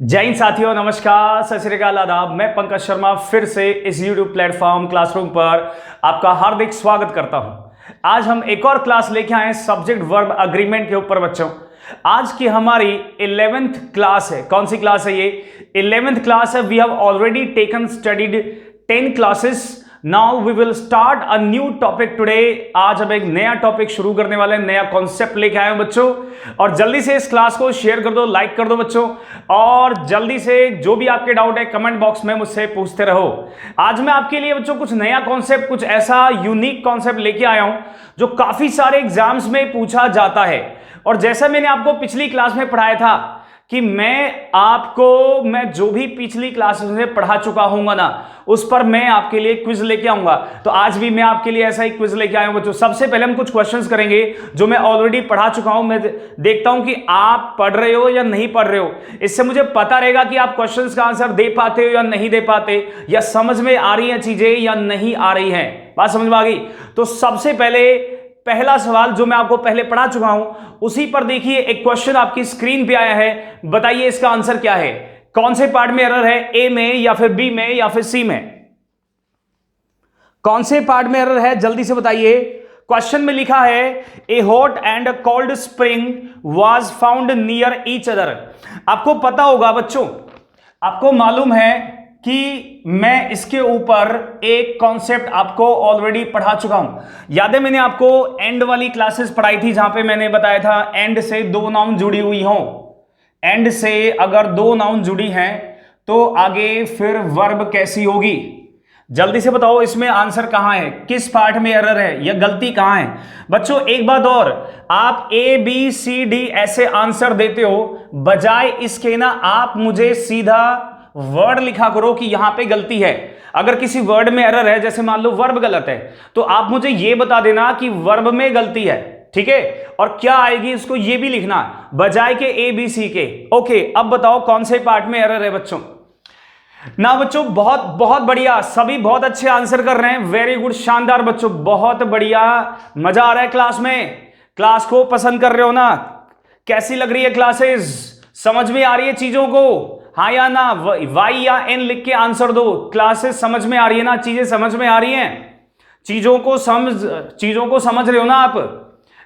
जय हिंद साथियों, नमस्कार, सत श्री अकाल, आदाब। मैं पंकज शर्मा फिर से इस YouTube प्लेटफॉर्म क्लासरूम पर आपका हार्दिक स्वागत करता हूं। आज हम एक और क्लास लेके आए हैं सब्जेक्ट वर्ब अग्रीमेंट के ऊपर। बच्चों, आज की हमारी 11th क्लास है। कौन सी क्लास है ये? 11th क्लास है। We have already taken studied 10 classes. Now we will start a new topic today. आज हम एक नया टॉपिक शुरू करने वाले हैं, नया कॉन्सेप्ट लेके आए हैं बच्चों। और जल्दी से इस क्लास को शेयर कर दो, लाइक कर दो बच्चों, और जल्दी से जो भी आपके डाउट है कमेंट बॉक्स में मुझसे पूछते रहो। आज मैं आपके लिए बच्चों कुछ नया कॉन्सेप्ट, कुछ ऐसा यूनिक कॉन्सेप्ट लेके आया हूं जो काफी सारे एग्जाम्स में पूछा जाता है। और जैसा मैंने आपको पिछली क्लास में पढ़ाया था कि मैं जो भी पिछली क्लास में पढ़ा चुका हूंगा ना, उस पर मैं आपके लिए क्विज लेके आऊंगा। तो आज भी मैं आपके लिए ऐसा ही क्विज लेके आया हूं बच्चों। सबसे पहले हम कुछ क्वेश्चंस करेंगे जो मैं ऑलरेडी पढ़ा चुका हूं। मैं देखता हूं कि आप पढ़ रहे हो या नहीं पढ़ रहे हो। इससे मुझे पता रहेगा कि आप क्वेश्चंस का आंसर दे पाते हो या नहीं दे पाते, या समझ में आ रही है चीजें या नहीं आ रही है। बात समझ में आ गई? तो सबसे पहला सवाल जो मैं आपको पहले पढ़ा चुका हूं, उसी पर देखिए एक क्वेश्चन आपकी स्क्रीन पे आया है। बताइए इसका आंसर क्या है? कौन से पार्ट में एरर है? ए में या फिर बी में या फिर सी में? कौन से पार्ट में एरर है? जल्दी से बताइए। क्वेश्चन में लिखा है ए hot and cold spring was found near each other. आपको पता होगा बच्चों, आपको मालूम है कि मैं इसके ऊपर एक कॉन्सेप्ट आपको ऑलरेडी पढ़ा चुका हूं। याद है, मैंने आपको एंड वाली क्लासेस पढ़ाई थी जहां पे मैंने बताया था एंड से दो नाउन जुड़ी हुई हो। एंड से अगर दो नाउन जुड़ी हैं तो आगे फिर वर्ब कैसी होगी? जल्दी से बताओ, इसमें आंसर कहां है? किस पार्ट में एरर है या गलती कहां है? बच्चों एक बात और, आप ए बी सी डी ऐसे आंसर देते हो, बजाय इसके ना आप मुझे सीधा वर्ड लिखा करो कि यहां पे गलती है। अगर किसी वर्ड में एरर है, जैसे मान लो वर्ब गलत है, तो आप मुझे यह बता देना कि वर्ब में गलती है, ठीक है? और क्या आएगी इसको ये भी लिखना, बजाय के ए बी सी के। ओके, अब बताओ कौन से पार्ट में एरर है बच्चों? ना बच्चों, बहुत बहुत बढ़िया, सभी बहुत अच्छे आंसर कर रहे हैं। वेरी गुड, शानदार बच्चों, बहुत बढ़िया। मजा आ रहा है क्लास में? क्लास को पसंद कर रहे हो ना? कैसी लग रही है क्लासेस? समझ में आ रही है चीजों को? हाँ या ना, वाई या एन लिख के आंसर दो। क्लासेस समझ में आ रही है ना? चीजें समझ में आ रही हैं? चीजों को समझ रहे हो ना आप?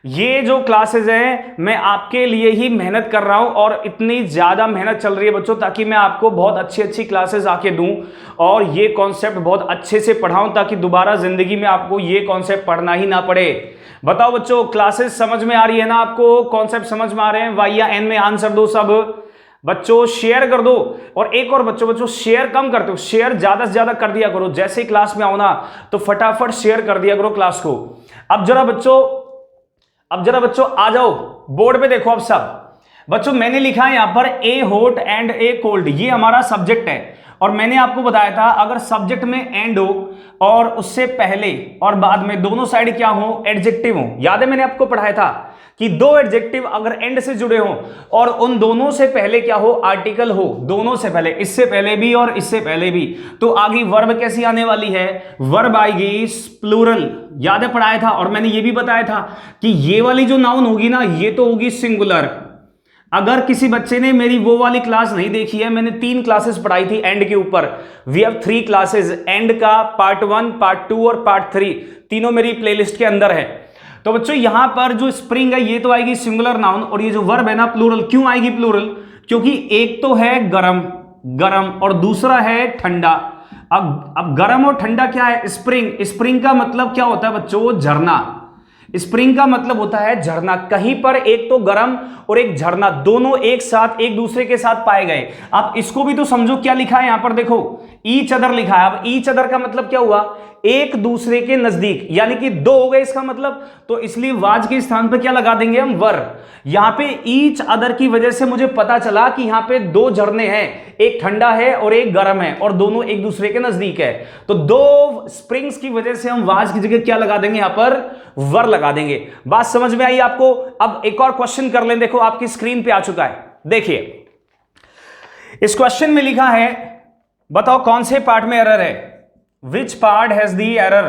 ये जो क्लासेस हैं, मैं आपके लिए ही मेहनत कर रहा हूं, और इतनी ज्यादा मेहनत चल रही है बच्चों ताकि मैं आपको बहुत अच्छी अच्छी क्लासेस आके दूं और ये कॉन्सेप्ट बहुत अच्छे से पढ़ाऊं, ताकि दोबारा जिंदगी में आपको ये कॉन्सेप्ट पढ़ना ही ना पड़े। बताओ बच्चों, क्लासेस समझ में आ रही है ना आपको? कॉन्सेप्ट समझ में आ रहे हैं? वाई या एन में आंसर दो सब बच्चों, शेयर कर दो। और एक और बच्चों शेयर कम करते हो, शेयर ज्यादा से ज्यादा कर दिया करो। जैसे ही क्लास में आओ ना तो फटाफट शेयर कर दिया करो क्लास को। अब जरा बच्चों आ जाओ, बोर्ड पे देखो। अब सब बच्चों, मैंने लिखा है यहां पर ए हॉट एंड ए कोल्ड, ये हमारा सब्जेक्ट है। और मैंने आपको बताया था अगर सब्जेक्ट में एंड हो और उससे पहले और बाद में दोनों साइड क्या हो? एडजेक्टिव हो। याद है मैंने आपको पढ़ाया था कि दो एडजेक्टिव अगर एंड से जुड़े हो और उन दोनों से पहले क्या हो? आर्टिकल हो। दोनों से पहले, इससे पहले भी और इससे पहले भी, तो आगे वर्ब कैसी आने वाली है? वर्ब आएगी प्लूरल। याद है पढ़ाया था। और मैंने ये भी बताया था कि ये वाली जो नाउन होगी ना, ये तो होगी सिंगुलर। अगर किसी बच्चे ने मेरी वो वाली क्लास नहीं देखी है, मैंने 3 क्लासेस पढ़ाई थी एंड के ऊपर। वी हैव 3 क्लासेस, एंड का पार्ट 1, पार्ट 2 और पार्ट 3, तीनों मेरी प्लेलिस्ट के अंदर है। तो बच्चों यहां पर जो स्प्रिंग है ये तो आएगी सिंगुलर नाउन, और ये जो वर्ब है ना प्लूरल। क्यों आएगी प्लूरल? क्योंकि एक तो है गरम और दूसरा है ठंडा। अब गरम और ठंडा क्या है? स्प्रिंग का मतलब क्या होता है बच्चों? झरना। स्प्रिंग का मतलब होता है झरना। कहीं पर एक तो गर्म और एक झरना, दोनों एक साथ एक दूसरे के साथ पाए गए। आप इसको भी तो समझो, क्या लिखा है यहां पर? देखो, ईच अदर लिखा है। अब ईच अदर का मतलब क्या हुआ? एक दूसरे के नजदीक, यानी कि 2 हो गए इसका मतलब। तो इसलिए वाज के स्थान पर क्या लगा देंगे हम? वर। यहां पे ईच अदर की वजह से मुझे पता चला कि यहां पे 2 झरने हैं, एक ठंडा है और एक गर्म है, और दोनों एक दूसरे के नजदीक है। तो 2 स्प्रिंग्स की वजह से हम वाज की जगह क्या लगा देंगे? यहां पर वर लगा देंगे। बात समझ में आई आपको? अब एक और क्वेश्चन कर लें। देखो आपकी स्क्रीन पे आ चुका है, देखिए इस क्वेश्चन में लिखा है, बताओ कौन से पार्ट में एरर है? Which part has the error?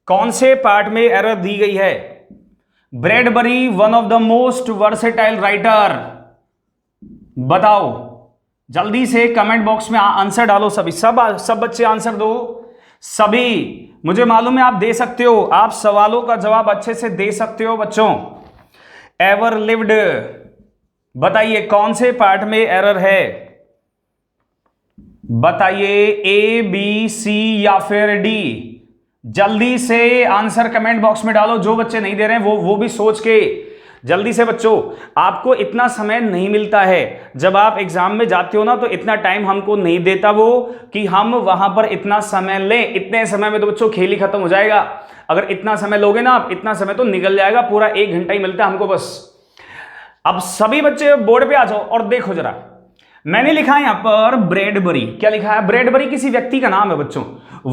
कौन से पार्ट में एरर दी गई है? Bradbury one of the most versatile writer, बताओ जल्दी से कमेंट बॉक्स में आंसर डालो सभी, सब बच्चे आंसर दो सभी। मुझे मालूम है आप दे सकते हो, आप सवालों का जवाब अच्छे से दे सकते हो बच्चों। एवर लिव्ड, बताइए कौन से पार्ट में एरर है, बताइए ए बी सी या फिर डी। जल्दी से आंसर कमेंट बॉक्स में डालो। जो बच्चे नहीं दे रहे हैं वो भी सोच के जल्दी से। बच्चों आपको इतना समय नहीं मिलता है, जब आप एग्जाम में जाते हो ना तो इतना टाइम हमको नहीं देता वो कि हम वहां पर इतना समय लें। इतने समय में तो बच्चों खेल ही खत्म हो जाएगा। अगर इतना समय लोगे ना आप, इतना समय तो निकल जाएगा, पूरा 1 घंटा ही मिलता है हमको बस। अब सभी बच्चे बोर्ड पे आ जाओ और देखो जरा, मैंने लिखा है यहां पर ब्रैडबरी। क्या लिखा है? ब्रैडबरी किसी व्यक्ति का नाम है बच्चों।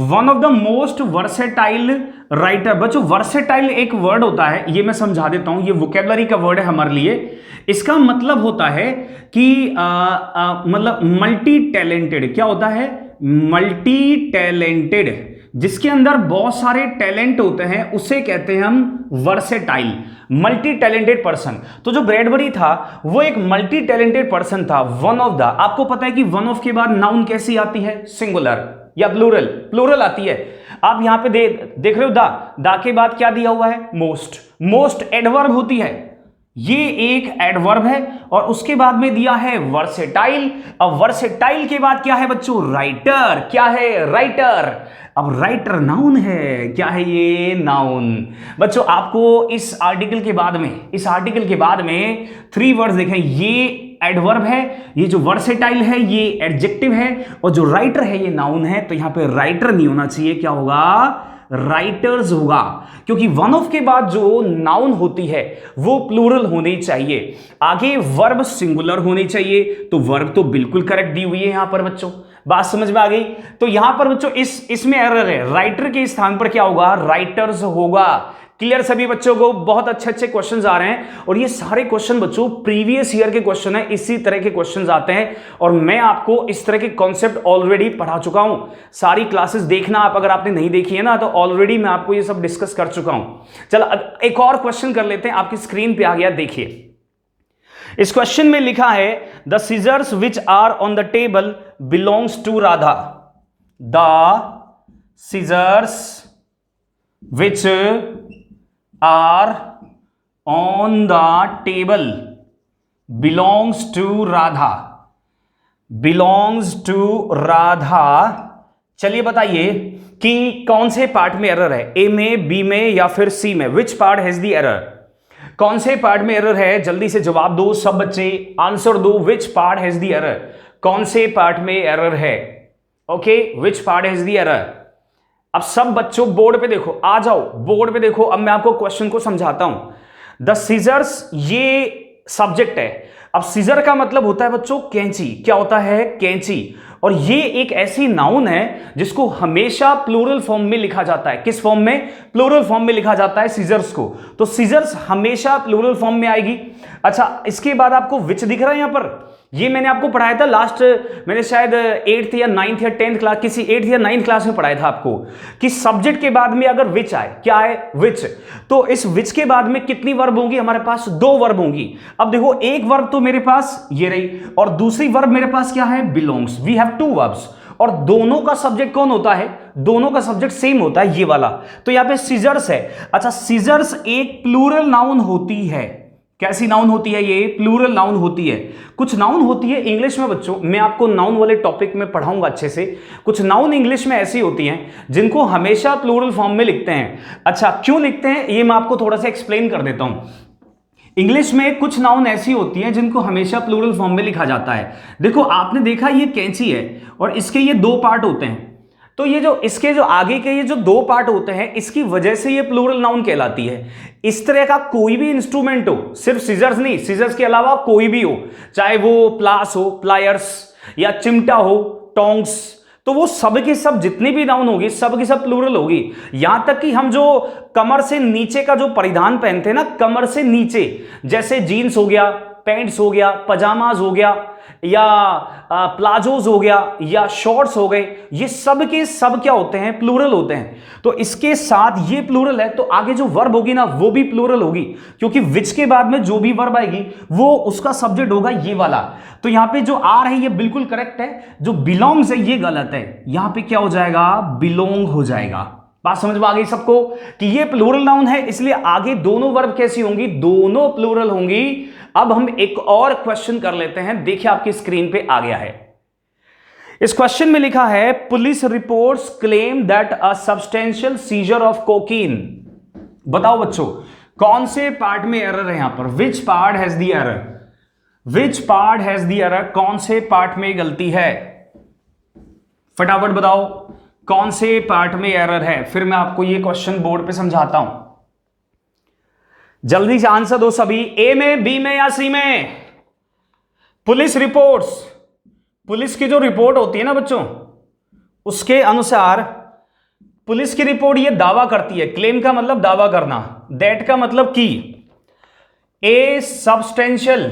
One of the most versatile writer. बच्चों वर्सेटाइल एक वर्ड होता है, ये मैं समझा देता हूं, ये वोकेबलरी का वर्ड है हमारे लिए। इसका मतलब होता है कि मतलब मल्टी टैलेंटेड। क्या होता है? मल्टी टैलेंटेड, जिसके अंदर बहुत सारे टैलेंट होते हैं उसे कहते हैं हम वर्सेटाइल, मल्टी टैलेंटेड पर्सन। तो जो ब्रैडबरी था वो एक मल्टी टैलेंटेड पर्सन था। वन ऑफ द, आपको पता है कि वन ऑफ के बाद नाउन कैसी आती है? सिंगुलर या प्लूरल, प्लूरल आती है। आप यहां पे देख रहे हो दा के बाद क्या दिया हुआ है? मोस्ट। मोस्ट एडवर्ब होती है, ये एक एडवर्ब है। और उसके बाद में दिया है वर्सेटाइल। अब वर्सेटाइल के बाद क्या है बच्चों? राइटर। क्या है? राइटर। अब राइटर नाउन है। क्या है ये? नाउन। बच्चों आपको इस आर्टिकल के बाद में 3 वर्ड्स देखें, ये एडवर्ब है, ये जो वर्सेटाइल है ये एडजेक्टिव है, और जो राइटर है ये नाउन है। तो यहां पे राइटर नहीं होना चाहिए, क्या होगा? राइटर्स होगा, क्योंकि वन ऑफ के बाद जो नाउन होती है वो प्लूरल होनी चाहिए। आगे वर्ब सिंगुलर होनी चाहिए, तो वर्ब तो बिल्कुल करेक्ट दी हुई है यहां पर बच्चों। बात समझ में आ गई? तो यहां पर बच्चों इसमें एरर है, राइटर के स्थान पर क्या होगा? राइटर्स होगा। क्लियर सभी बच्चों को? बहुत अच्छे क्वेश्चंस आ रहे हैं, और ये सारे क्वेश्चन बच्चों प्रीवियस ईयर के क्वेश्चन है, इसी तरह के क्वेश्चंस आते हैं। और मैं आपको इस तरह के कॉन्सेप्ट ऑलरेडी पढ़ा चुका हूं। सारी क्लासेस देखना आप, अगर आपने नहीं देखी है ना, तो ऑलरेडी मैं आपको ये सब डिस्कस कर चुका हूं। चलो अब एक और क्वेश्चन कर लेते हैं, आपकी स्क्रीन पे आ गया, देखिए। इस क्वेश्चन में लिखा है the scissors which are on the table belongs to Radha. The scissors which are on the table belongs to Radha. Belongs to Radha. चलिए बताइए कि कौन से पार्ट में एरर है? ए में, बी में या फिर सी में? विच पार्ट हैज द एरर? कौन से पार्ट में एरर है? जल्दी से जवाब दो सब बच्चे, आंसर दो। विच पार्ट हैज द एरर? कौन से पार्ट में एरर है? Okay, which part has the error? अब सब बच्चों बोर्ड पे देखो, आ जाओ बोर्ड पे देखो। अब मैं आपको क्वेश्चन को समझाता हूं। द सीजर्स ये सब्जेक्ट है। अब सीजर का मतलब होता है बच्चों कैंची। क्या होता है? कैंची। और ये एक ऐसी नाउन है जिसको हमेशा प्लूरल फॉर्म में लिखा जाता है। किस फॉर्म में? प्लूरल फॉर्म में लिखा जाता है सीजर्स को। तो सीजर्स हमेशा प्लूरल फॉर्म में आएगी। अच्छा, इसके बाद आपको विच दिख रहा है यहां पर, ये मैंने आपको पढ़ाया था लास्ट, मैंने शायद 8th या 9th या 10th क्लास, किसी 8th या 9th क्लास में पढ़ाया था आपको कि सब्जेक्ट के बाद में अगर विच आए, क्या आए? विच। तो इस विच के बाद में कितनी वर्ब होंगी? हमारे पास 2 वर्ब होंगी। अब देखो, एक वर्ब तो मेरे पास ये रही, और दूसरी वर्ब मेरे पास क्या है? बिलोंग्स। वी हैव 2 वर्ब्स, और दोनों का सब्जेक्ट कौन होता है? दोनों का सब्जेक्ट सेम होता है, ये वाला। तो यहां पे सीजर्स है। अच्छा, सीजर्स एक प्लूरल नाउन होती है। कैसी नाउन होती है? ये प्लूरल नाउन होती है। कुछ नाउन होती है इंग्लिश में बच्चों, मैं आपको नाउन वाले टॉपिक में पढ़ाऊंगा अच्छे से। कुछ नाउन इंग्लिश में ऐसी होती हैं जिनको हमेशा प्लूरल फॉर्म में लिखते हैं। अच्छा, क्यों लिखते हैं ये मैं आपको थोड़ा सा एक्सप्लेन कर देता हूं। इंग्लिश में कुछ नाउन ऐसी होती हैं जिनको हमेशा प्लूरल फॉर्म में लिखा जाता है। देखो, आपने देखा ये कैंची है और इसके ये 2 पार्ट होते हैं। तो ये जो इसके जो आगे के ये जो 2 पार्ट होते हैं, इसकी वजह से ये प्लूरल नाउन कहलाती है। इस तरह का कोई भी इंस्ट्रूमेंट हो, सिर्फ सीजर्स नहीं, सीजर्स के अलावा कोई भी हो, चाहे वो प्लास हो, प्लायर्स, या चिमटा हो, टोंग्स, तो वो सब के सब जितने भी नाउन होगी सब की सब प्लूरल होगी। यहां तक कि हम जो कमर से नीचे का जो परिधान पहनते हैं ना, कमर से नीचे, जैसे जीन्स हो गया, पैंट्स हो गया, पजामाज हो गया, या प्लाजोज हो गया, या शॉर्ट्स हो गए, ये सब के सब क्या होते हैं, प्लूरल होते हैं। तो इसके साथ ये प्लूरल है तो आगे जो वर्ब होगी ना वो भी प्लूरल होगी, क्योंकि विच के बाद में जो भी वर्ब आएगी वो उसका सब्जेक्ट होगा ये वाला। तो यहां पे जो आर है ये बिल्कुल करेक्ट है, जो बिलोंग्स है ये गलत है, यहां पे क्या हो जाएगा, बिलोंग हो जाएगा। बात समझ में आ गई सबको कि ये प्लूरल नाउन है, इसलिए आगे दोनों वर्ब कैसी होंगी, दोनों प्लूरल होंगी। अब हम एक और क्वेश्चन कर लेते हैं, देखिए आपकी स्क्रीन पे आ गया है। इस क्वेश्चन में लिखा है police reports claim that a substantial scissor of cocaine. बताओ बच्चों कौन से पार्ट में एरर है यहां पर, विच part has the error, which part has the error, कौन से पार्ट में गलती है, फटाफट बताओ कौन से पार्ट में एरर है, फिर मैं आपको ये क्वेश्चन बोर्ड पे समझाता हूं। जल्दी से आंसर दो सभी, ए में, बी में या सी में। पुलिस रिपोर्ट्स, पुलिस की जो रिपोर्ट होती है ना बच्चों, उसके अनुसार पुलिस की रिपोर्ट ये दावा करती है, क्लेम का मतलब दावा करना, दैट का मतलब की, ए सब्सटेंशियल,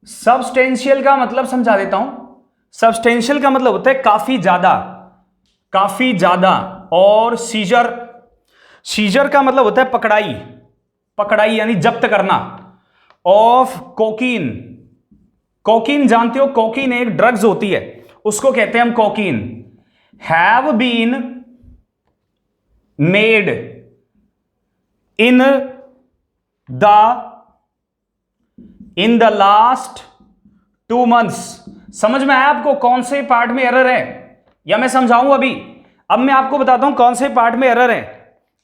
सब्सटेंशियल का मतलब समझा देता हूं, सब्सटेंशियल का मतलब होता है काफी ज्यादा, काफी ज्यादा, और सीजर, सीजर का मतलब होता है पकड़ाई, पकड़ाई यानी जब्त करना, ऑफ कोकीन, कोकीन जानते हो, कोकीन एक ड्रग्स होती है, उसको कहते हैं हम cocaine, have been made in the last 2 months। समझ में आया आपको कौन से पार्ट में एरर है, या मैं समझाऊं अभी, अब मैं आपको बताता हूं कौन से पार्ट में एरर है।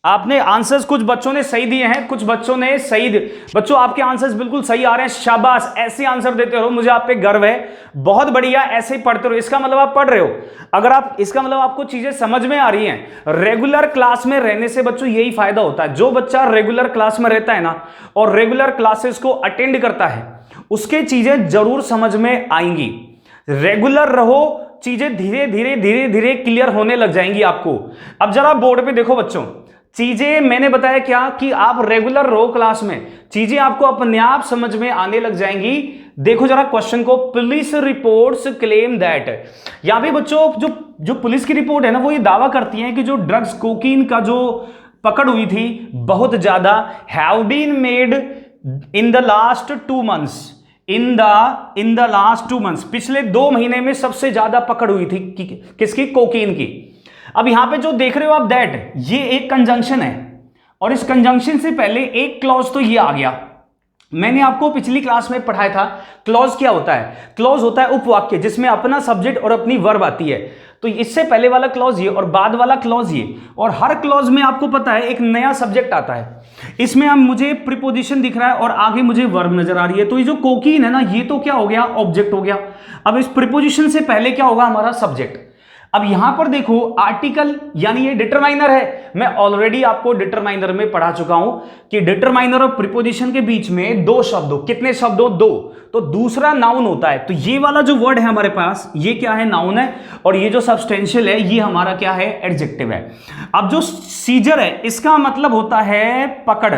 आपने आंसर्स कुछ बच्चों ने सही दिए हैं, कुछ बच्चों ने सही, बच्चों आपके आंसर्स बिल्कुल सही आ रहे हैं, शाबाश, ऐसे आंसर देते रहो, मुझे आप पे गर्व है, बहुत बढ़िया, ऐसे ही पढ़ते रहो। इसका मतलब आप पढ़ रहे हो, अगर आप, इसका मतलब आपको चीजें समझ में आ रही हैं। रेगुलर क्लास में रहने से बच्चों यही फायदा होता है, जो बच्चा रेगुलर क्लास में रहता है ना और रेगुलर क्लासेस को अटेंड करता है, उसके चीजें जरूर समझ में आएंगी। रेगुलर रहो, चीजें धीरे धीरे धीरे धीरे क्लियर होने लग जाएंगी आपको। अब जरा बोर्ड पे देखो बच्चों, चीजें मैंने बताया क्या कि आप रेगुलर रहो क्लास में, चीजें आपको अपने आप समझ में आने लग जाएंगी। देखो जरा क्वेश्चन को, पुलिस रिपोर्ट्स क्लेम दैट, यहां पे बच्चों जो पुलिस की रिपोर्ट है ना वो ये दावा करती है कि जो ड्रग्स कोकीन का जो पकड़ हुई थी बहुत ज्यादा, have been made in the last 2 months, in the last 2 months, पिछले 2 महीने में सबसे ज्यादा पकड़ हुई थी किसकी, कोकीन की। अब यहां पे जो देख रहे हो आप दैट, ये एक कंजंक्शन है, और इस कंजंक्शन से पहले एक क्लॉज तो ये आ गया, मैंने आपको पिछली क्लास में पढ़ाया था। क्लॉज क्या होता है, क्लॉज होता है उपवाक्य जिसमें अपना सब्जेक्ट और अपनी वर्ब आती है। तो इससे पहले वाला क्लॉज ये और बाद वाला क्लॉज ये, और हर क्लॉज में आपको पता है एक नया सब्जेक्ट आता है। इसमें अब मुझे प्रीपोजिशन दिख रहा है और आगे मुझे वर्ब नजर आ रही है। तो ये जो कोकीन है ना, ये तो क्या हो गया, ऑब्जेक्ट हो गया। अब इस प्रीपोजिशन से पहले क्या होगा, हमारा सब्जेक्ट। अब यहां पर देखो आर्टिकल यानी ये डिटरमाइनर है, मैं ऑलरेडी आपको डिटरमाइनर में पढ़ा चुका हूं कि डिटरमाइनर और प्रीपोजिशन के बीच में 2 शब्दों, कितने शब्दों, 2, तो दूसरा नाउन होता है। तो ये वाला जो वर्ड है हमारे पास, ये क्या है, नाउन है, और ये जो सब्सटेंशियल है ये हमारा क्या है, एडजेक्टिव है। अब जो सीजर है इसका मतलब होता है पकड़,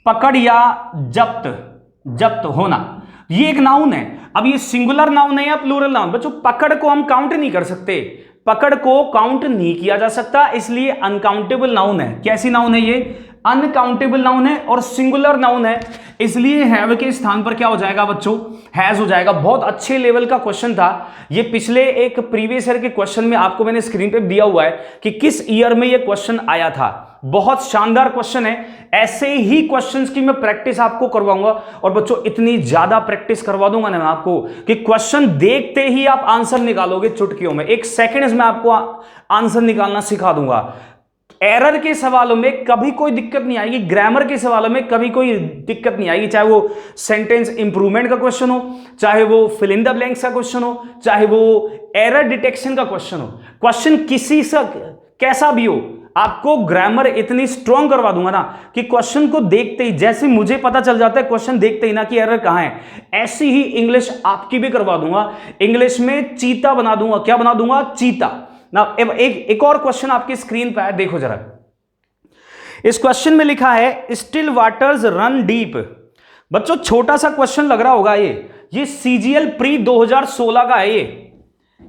पकड़ या जब्त, जब्त होना, ये एक नाउन है। अब ये सिंगुलर नाउन है या प्लूरल नाउन, बच्चों पकड़ को हम काउंट नहीं कर सकते, पकड़ को काउंट नहीं किया जा सकता, इसलिए अनकाउंटेबल नाउन है। कैसी नाउन है ये, अनकाउंटेबल नाउन है और सिंगुलर नाउन है, इसलिए हैव के स्थान पर क्या हो जाएगा बच्चों, हैज हो जाएगा। बहुत अच्छे लेवल का क्वेश्चन था ये, पिछले एक प्रीवियस ईयर के क्वेश्चन में आपको मैंने स्क्रीन पे दिया हुआ है कि किस ईयर में ये क्वेश्चन आया था। बहुत शानदार क्वेश्चन है, ऐसे ही क्वेश्चंस की मैं प्रैक्टिस आपको करवाऊंगा, और बच्चों इतनी ज्यादा प्रैक्टिस करवा दूंगा ना मैं आपको कि क्वेश्चन देखते ही आप आंसर निकालोगे चुटकियों में, 1 सेकंड में आपको आंसर निकालना सिखा दूंगा। एरर के सवालों में कभी कोई दिक्कत नहीं आएगी, ग्रामर के सवालों में कभी कोई दिक्कत नहीं आएगी, चाहे वो सेंटेंस इंप्रूवमेंट का क्वेश्चन हो, चाहे वो फिल इन द ब्लैंक्स का क्वेश्चन हो, चाहे वो एरर डिटेक्शन का क्वेश्चन हो, क्वेश्चन किसी से कैसा भी हो, आपको ग्रामर इतनी स्ट्रॉन्ग करवा दूंगा ना कि क्वेश्चन को देखते ही, जैसे मुझे पता चल जाता है क्वेश्चन देखते ही ना कि एरर कहां है, ऐसी ही इंग्लिश आपकी भी करवा दूंगा। इंग्लिश में चीता बना दूंगा, क्या बना दूंगा, चीता ना। एक और क्वेश्चन आपकी स्क्रीन पर है, देखो जरा। इस क्वेश्चन में लिखा है स्टिल वाटर्स रन डीप, बच्चों छोटा सा क्वेश्चन लग रहा होगा ये सीजीएल प्री 2016 का है ये।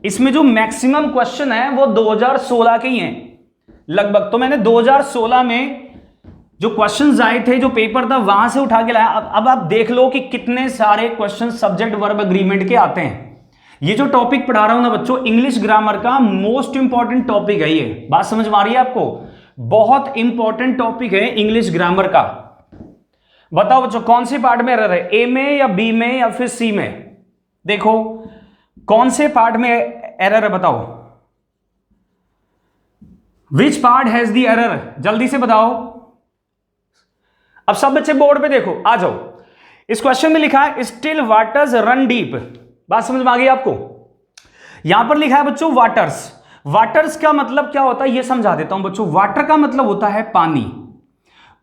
इसमें जो मैक्सिमम क्वेश्चन है वो 2016 के ही हैं लगभग। तो मैंने 2016 में जो क्वेश्चंस आए थे, जो पेपर था, वहां से उठा के लाया। अब आप देख लो कि कितने सारे क्वेश्चन सब्जेक्ट वर्ब एग्रीमेंट के आते हैं। ये जो टॉपिक पढ़ा रहा हूं ना बच्चों, इंग्लिश ग्रामर का मोस्ट इंपॉर्टेंट टॉपिक है ये। बात समझ में आ रही है आपको? बहुत इंपॉर्टेंट टॉपिक है इंग्लिश ग्रामर का। बताओ बच्चों कौन से पार्ट में एरर है, ए में या बी में या फिर सी में? देखो कौन से पार्ट में एरर है बताओ, विच पार्ट हैज द एरर, जल्दी से बताओ। अब सब बच्चे बोर्ड पे देखो, आ जाओ। इस क्वेश्चन में लिखा है स्टिल वाटर्स रन डीप। बात समझ में आ गई आपको? यहां पर लिखा है बच्चों वाटर्स। वाटर्स का मतलब क्या होता है ये समझा देता हूं बच्चों। वाटर का मतलब होता है पानी,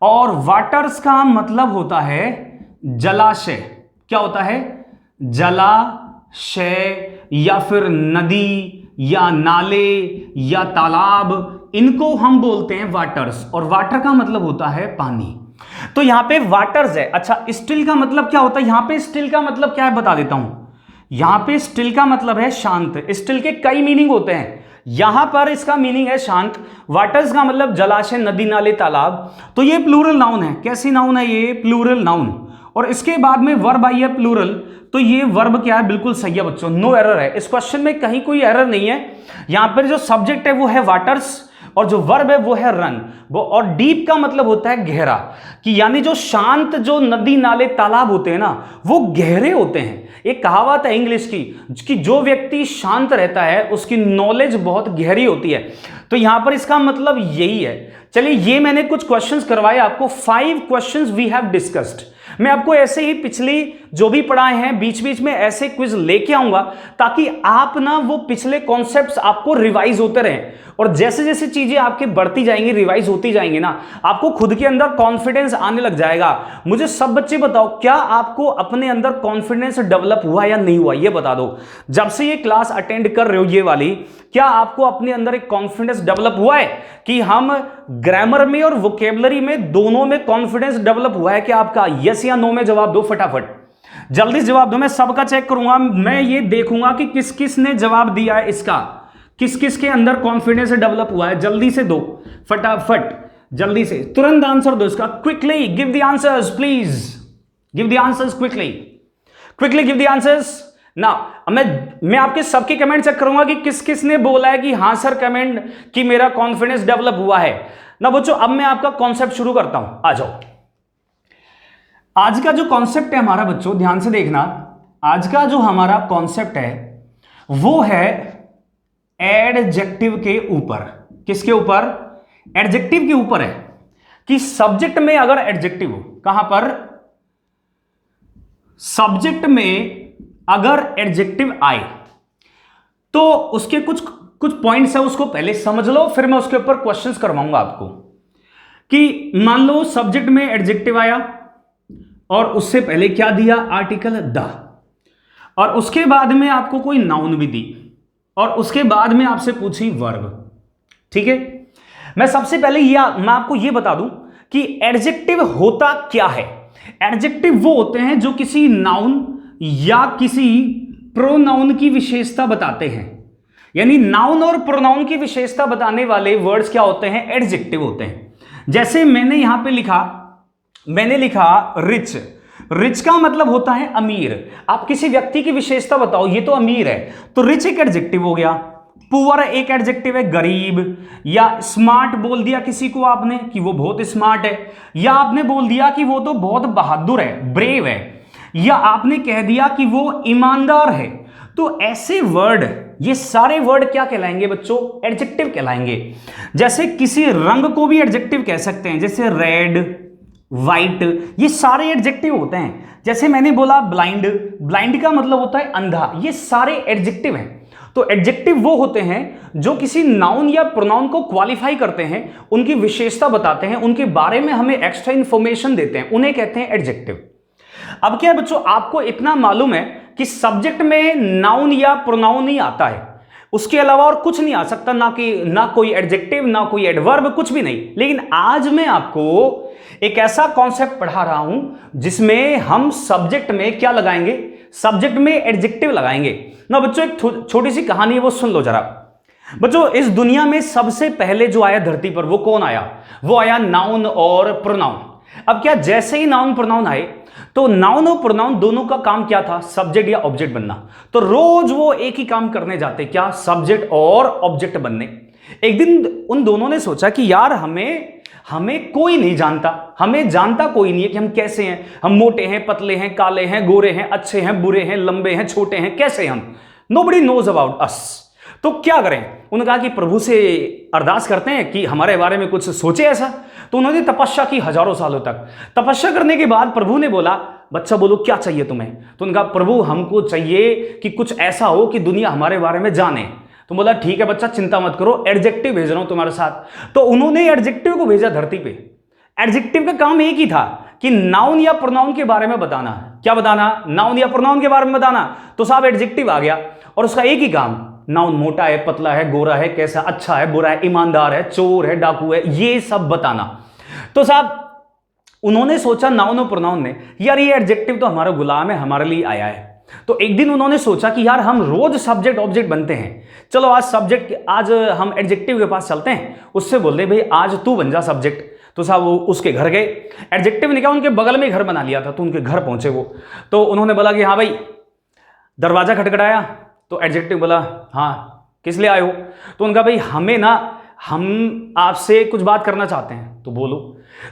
और वाटर्स का मतलब होता है जलाशय। क्या होता है? जलाशय या फिर नदी या नाले या तालाब, इनको हम बोलते हैं वाटर्स। और वाटर का मतलब होता है पानी। तो यहां पे वाटर्स है। अच्छा स्टिल का मतलब क्या होता है? यहां पे स्टिल का मतलब क्या है बता देता हूं। यहां पे स्टिल का मतलब है शांत। स्टिल के कई मीनिंग होते हैं, यहां पर इसका मीनिंग है शांत। वाटर्स का मतलब जलाशय, नदी, नाले, तालाब। तो ये प्लूरल नाउन है। कैसी नाउन है ये? Plural noun. और इसके बाद में वर्ब आई है प्लूरल। तो ये वर्ब क्या है? बिल्कुल सही है बच्चों, नो एरर है। इस क्वेश्चन में कहीं कोई एरर नहीं है। यहां पर जो सब्जेक्ट है वो है वाटर्स, और जो वर्ब है वो है रन। वो और डीप का मतलब होता है गहरा, कि यानी जो शांत जो नदी, नाले, तालाब होते हैं ना, वो गहरे होते हैं। एक कहावत है इंग्लिश की कि जो व्यक्ति शांत रहता है उसकी नॉलेज बहुत गहरी होती है। तो यहां पर इसका मतलब यही है। चलिए ये मैंने कुछ क्वेश्चंस करवाए आपको, 5 क्वेश्चंस वी हैव डिस्कस्ड। मैं आपको ऐसे ही पिछली जो भी पढ़ाए हैं बीच बीच में ऐसे क्विज लेके आऊंगा, ताकि आप ना वो पिछले कॉन्सेप्ट्स आपको रिवाइज होते रहें। और जैसे जैसे चीजें आपकी बढ़ती जाएंगी, रिवाइज होती जाएंगी ना, आपको खुद के अंदर कॉन्फिडेंस आने लग जाएगा। मुझे सब बच्चे बताओ, क्या आपको अपने अंदर कॉन्फिडेंस डेवलप हुआ या नहीं हुआ, ये बता दो। जब से ये क्लास अटेंड कर रहे हो ये वाली, क्या आपको अपने अंदर एक कॉन्फिडेंस डेवलप हुआ है कि हम ग्रामर में और वोकेबलरी में दोनों में कॉन्फिडेंस डेवलप हुआ है? क्या आपका यस या नो में जवाब दो फटाफट, जल्दी जवाब दो। मैं सबका चेक करूंगा, मैं ये देखूंगा कि किस किस ने जवाब दिया है इसका, किस किस के अंदर कॉन्फिडेंस डेवलप हुआ है। जल्दी से दो फटाफट, जल्दी से तुरंत आंसर दो इसका। Quickly give the answers please, give the answers quickly, quickly give the answers ना। मैं आपके सबके कमेंट चेक करूंगा कि किस किस ने बोला है कि हां सर कमेंट कि मेरा कॉन्फिडेंस डेवलप हुआ है ना। बच्चों अब मैं आपका कॉन्सेप्ट शुरू करता हूं, आ जाओ। आज का जो कॉन्सेप्ट है हमारा बच्चों, ध्यान से देखना, आज का जो हमारा कॉन्सेप्ट है वो है एडजेक्टिव के ऊपर। किसके ऊपर? एडजेक्टिव के ऊपर है कि सब्जेक्ट में अगर एडजेक्टिव हो, कहां पर? सब्जेक्ट में अगर एडजेक्टिव आए तो उसके कुछ पॉइंट्स है, उसको पहले समझ लो, फिर मैं उसके ऊपर क्वेश्चंस करवाऊंगा आपको। कि मान लो सब्जेक्ट में एडजेक्टिव आया और उससे पहले क्या दिया? आर्टिकल द, और उसके बाद में आपको कोई नाउन भी दी, और उसके बाद में आपसे पूछी वर्ब। ठीक है, मैं सबसे पहले मैं आपको यह बता दूं कि एडजेक्टिव होता क्या है। एडजेक्टिव वो होते हैं जो किसी नाउन या किसी प्रोनाउन की विशेषता बताते हैं। यानी नाउन और प्रोनाउन की विशेषता बताने वाले वर्ड्स क्या होते हैं? एडजेक्टिव होते हैं। जैसे मैंने यहां पे लिखा रिच। रिच का मतलब होता है अमीर। आप किसी व्यक्ति की विशेषता बताओ, ये तो अमीर है, तो रिच एक एडजेक्टिव हो गया। पुअर एक एडजेक्टिव है, गरीब। या स्मार्ट बोल दिया किसी को आपने कि वो बहुत स्मार्ट है, या आपने बोल दिया कि वो तो बहुत बहादुर है, ब्रेव है, या आपने कह दिया कि वो ईमानदार है। तो ऐसे वर्ड, ये सारे वर्ड क्या कहलाएंगे बच्चों? एडजेक्टिव कहलाएंगे। जैसे किसी रंग को भी एडजेक्टिव कह सकते हैं, जैसे रेड, व्हाइट, ये सारे एडजेक्टिव होते हैं। जैसे मैंने बोला ब्लाइंड, ब्लाइंड का मतलब होता है अंधा, ये सारे एडजेक्टिव हैं। तो एडजेक्टिव वो होते हैं जो किसी नाउन या प्रोनाउन को क्वालिफाई करते हैं, उनकी विशेषता बताते हैं, उनके बारे में हमें एक्स्ट्रा इंफॉर्मेशन देते हैं, उन्हें कहते हैं एडजेक्टिव। अब क्या है बच्चों, आपको इतना मालूम है कि सब्जेक्ट में नाउन या प्रोनाउन ही आता है, उसके अलावा और कुछ नहीं आ सकता, ना कोई एडजेक्टिव, ना कोई एडवर्ब, कुछ भी नहीं। लेकिन आज मैं आपको एक ऐसा कॉन्सेप्ट पढ़ा रहा हूं जिसमें हम सब्जेक्ट में क्या लगाएंगे, सब्जेक्ट में एडजेक्टिव लगाएंगे ना। बच्चों एक छोटी सी कहानी है, वो सुन लो जरा। बच्चों इस दुनिया में सबसे पहले जो आया धरती पर वो कौन आया? वो आया नाउन और प्रोनाउन। अब क्या जैसे ही नाउन प्रोनाउन आए तो नाउन और प्रोनाउन दोनों का काम क्या था? सब्जेक्ट या ऑब्जेक्ट बनना। तो रोज वो एक ही काम करने जाते, क्या? सब्जेक्ट और ऑब्जेक्ट बनने। एक दिन उन दोनों ने सोचा कि यार हमें कोई नहीं जानता, हमें जानता कोई नहीं है कि हम कैसे हैं, हम मोटे हैं, पतले हैं, काले हैं, गोरे हैं, अच्छे हैं, बुरे हैं, लंबे हैं, छोटे हैं, कैसे हम? Nobody knows about us. तो क्या करें? उन्होंने कहा कि प्रभु से अरदास करते हैं कि हमारे बारे में कुछ सोचे ऐसा। तो उन्होंने तपस्या की हजारों सालों तक। तपस्या करने के बाद प्रभु ने बोला, बच्चा बोलो क्या चाहिए तुम्हें? तो उन्होंने कहा प्रभु हमको चाहिए कि कुछ ऐसा हो कि दुनिया हमारे बारे में जाने। तो बोला ठीक है बच्चा, चिंता मत करो, एडजेक्टिव भेज रहा हूं तुम्हारे साथ। तो उन्होंने एडजेक्टिव को भेजा धरती पे। एडजेक्टिव का काम एक ही था कि नाउन या प्रोनाउन के बारे में बताना। क्या बताना? नाउन या प्रोनाउन के बारे में बताना। तो साहब एडजेक्टिव आ गया और उसका एक ही काम, नाउन मोटा है, पतला है, गोरा है, कैसा, अच्छा है, बुरा है, ईमानदार है, चोर है, डाकू है, ये सब बताना। तो साहब उन्होंने सोचा, नाउन और प्रोनाउन ने, यार ये एडजेक्टिव तो हमारा गुलाम है, हमारे लिए आया है। तो एक दिन उन्होंने सोचा कि यार हम रोज सब्जेक्ट ऑब्जेक्ट बनते हैं, चलो आज हम एडजेक्टिव के पास चलते हैं, उससे बोल दे भाई आज तू बन जा सब्जेक्ट। तो साहब वो उसके घर गए। एडजेक्टिव ने क्या, उनके बगल में घर बना लिया था, तो उनके घर पहुंचे वो। तो उन्होंने बोला कि हाँ भाई, दरवाजा खटखटाया। तो एडजेक्टिव बोला हाँ किस लिए आए हो? तो उनका भाई हम आपसे कुछ बात करना चाहते हैं। तो बोलो।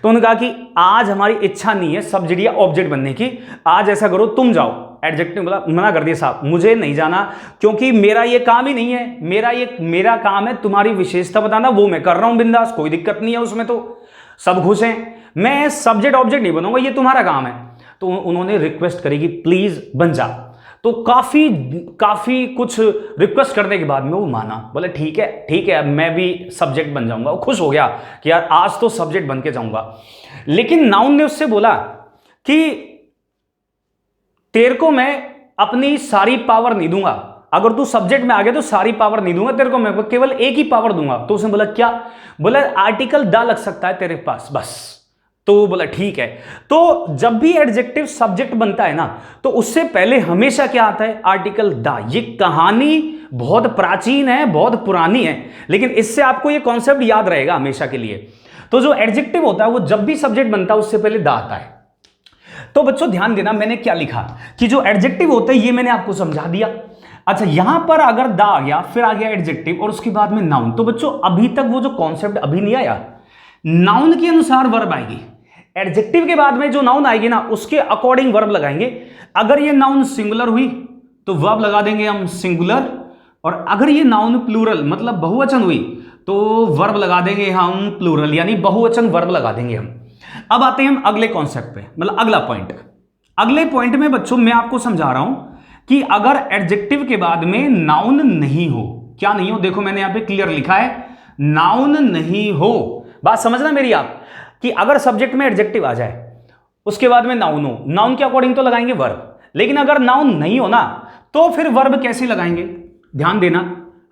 तो उन्होंने कहा कि आज हमारी इच्छा नहीं है सब्जेक्ट या ऑब्जेक्ट बनने की, आज ऐसा करो तुम जाओ। एडजेक्टिव बोला, मना कर दिया साहब, मुझे नहीं जाना, क्योंकि मेरा ये काम ही नहीं है। मेरा काम है तुम्हारी विशेषता बताना, वो मैं कर रहा हूं बिंदास, कोई दिक्कत नहीं है उसमें, तो सब खुश हैं। मैं सब्जेक्ट ऑब्जेक्ट नहीं बनूंगा, ये तुम्हारा काम है। तो उन्होंने रिक्वेस्ट करी कि प्लीज बन जा। तो काफी कुछ रिक्वेस्ट करने के बाद में वो माना, बोले ठीक है मैं भी सब्जेक्ट बन जाऊंगा। वो खुश हो गया कि यार आज तो सब्जेक्ट बन के जाऊंगा। लेकिन नाउन ने उससे बोला कि तेरे को मैं अपनी सारी पावर नहीं दूंगा, अगर तू सब्जेक्ट में आ गया तो सारी पावर नहीं दूंगा तेरे को, मैं केवल एक ही पावर दूंगा। तो उसने बोला क्या? बोला आर्टिकल दा लग सकता है तेरे पास बस। तो वो बोला ठीक है। तो जब भी एडजेक्टिव सब्जेक्ट बनता है ना, तो उससे पहले हमेशा क्या आता है? आर्टिकल दा। ये कहानी बहुत प्राचीन है, बहुत पुरानी है, लेकिन इससे आपको ये कॉन्सेप्ट याद रहेगा हमेशा के लिए। तो जो एडजेक्टिव होता है वो जब भी सब्जेक्ट बनता है उससे पहले दा आता है। तो बच्चों ध्यान देना, मैंने क्या लिखा कि जो एडजेक्टिव होते हैं ये मैंने आपको समझा दिया। अच्छा, यहां पर अगर दा आ गया, फिर आ गया एडजेक्टिव और उसके बाद में नाउन, तो बच्चों अभी तक वो जो कॉन्सेप्ट अभी नहीं आया, नाउन के अनुसार वर्ब आएगी। एडजेक्टिव के बाद में जो नाउन आएगी ना, उसके अकॉर्डिंग वर्ब लगाएंगे। अगर ये नाउन सिंगुलर हुई तो वर्ब लगा देंगे हम सिंगुलर, और अगर ये नाउन प्लूरल मतलब बहुवचन हुई तो वर्ब लगा देंगे हम प्लूरल, यानी बहुवचन वर्ब लगा देंगे हम। अब आते हैं हम अगले कॉन्सेप्ट पे, मतलब अगला पॉइंट। अगले पॉइंट में बच्चों मैं आपको समझा रहा हूं कि अगर एडजेक्टिव के बाद में नाउन नहीं हो, क्या नहीं हो, देखो मैंने यहां पे क्लियर लिखा है, नाउन नहीं हो। बात समझना मेरी आप, कि अगर सब्जेक्ट में एडजेक्टिव आ जाए उसके बाद में नाउन हो, नाउन के अकॉर्डिंग तो लगाएंगे वर्ब, लेकिन अगर नाउन नहीं हो ना तो फिर वर्ब कैसे लगाएंगे? ध्यान देना,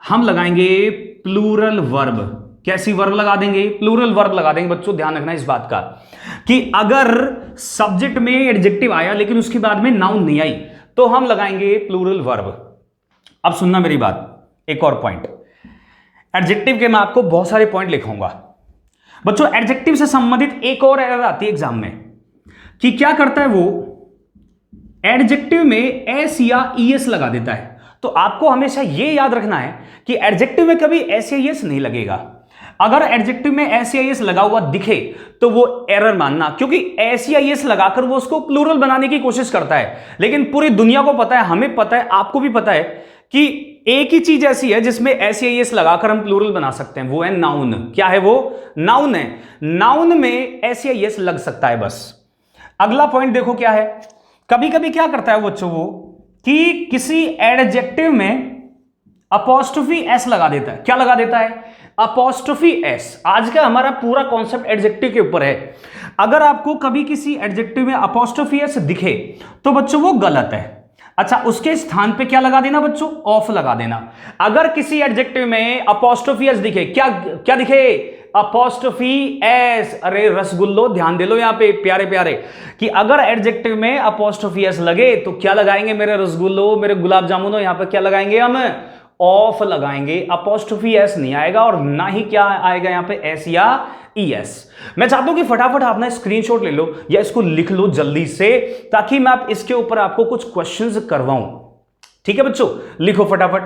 हम लगाएंगे प्लूरल वर्ब। कैसी वर्ब लगा देंगे? प्लूरल वर्ब लगा देंगे। बच्चों ध्यान रखना इस बात का कि अगर सब्जेक्ट में एडजेक्टिव आया लेकिन उसके बाद में नाउन नहीं आई तो हम लगाएंगे प्लूरल वर्ब। अब सुनना मेरी बात, एक और पॉइंट, एडजेक्टिव के मैं आपको बहुत सारे पॉइंट लिखूंगा। बच्चों एडजेक्टिव से संबंधित एक और एरर आती है एग्जाम में कि क्या करता है वो, एडजेक्टिव में एस या ईएस लगा देता है। तो आपको हमेशा यह याद रखना है कि एडजेक्टिव में कभी एस या ईएस नहीं लगेगा। अगर एडजेक्टिव में एस या ईएस लगा हुआ दिखे तो वो एरर मानना, क्योंकि एस या ईएस लगाकर वो उसको प्लूरल बनाने की कोशिश करता है। लेकिन पूरी दुनिया को पता है, हमें पता है, आपको भी पता है कि एक ही चीज ऐसी है जिसमें एस या ईएस लगाकर हम प्लूरल बना सकते हैं, वो है नाउन। क्या है वो? नाउन है। नाउन में एस या ईएस लग सकता है बस। अगला पॉइंट देखो क्या है, कभी कभी क्या करता है बच्चों वो कि किसी एडजेक्टिव में अपॉस्ट्रोफी एस लगा देता है। क्या लगा देता है? Apostrophe S. आज का हमारा पूरा कॉन्सेप्ट एडजेक्टिव के ऊपर है। अगर आपको कभी किसी एडजेक्टिव में अपॉस्ट्रोफी एस दिखे तो बच्चों वो गलत है। अच्छा, उसके स्थान पे क्या लगा देना बच्चों? ऑफ लगा देना। अगर किसी एडजेक्टिव में अपॉस्ट्रोफी एस दिखे, क्या क्या दिखे? Apostrophe S. अरे रसगुल्लो, ध्यान दे लो यहां पे प्यारे प्यारे, कि अगर एडजेक्टिव में अपॉस्ट्रोफी एस लगे तो क्या लगाएंगे मेरे रसगुल्लो, मेरे गुलाब जामुनो? यहां पे क्या लगाएंगे हम? ऑफ लगाएंगे। अपॉस्ट्रोफी एस नहीं आएगा, और ना ही क्या आएगा यहां पे, एस या ईएस। मैं चाहता हूं कि फटाफट आप ना स्क्रीनशॉट ले लो या इसको लिख लो जल्दी से, ताकि मैं आप इसके ऊपर आपको कुछ क्वेश्चंस करवाऊं। ठीक है बच्चों, लिखो फटाफट।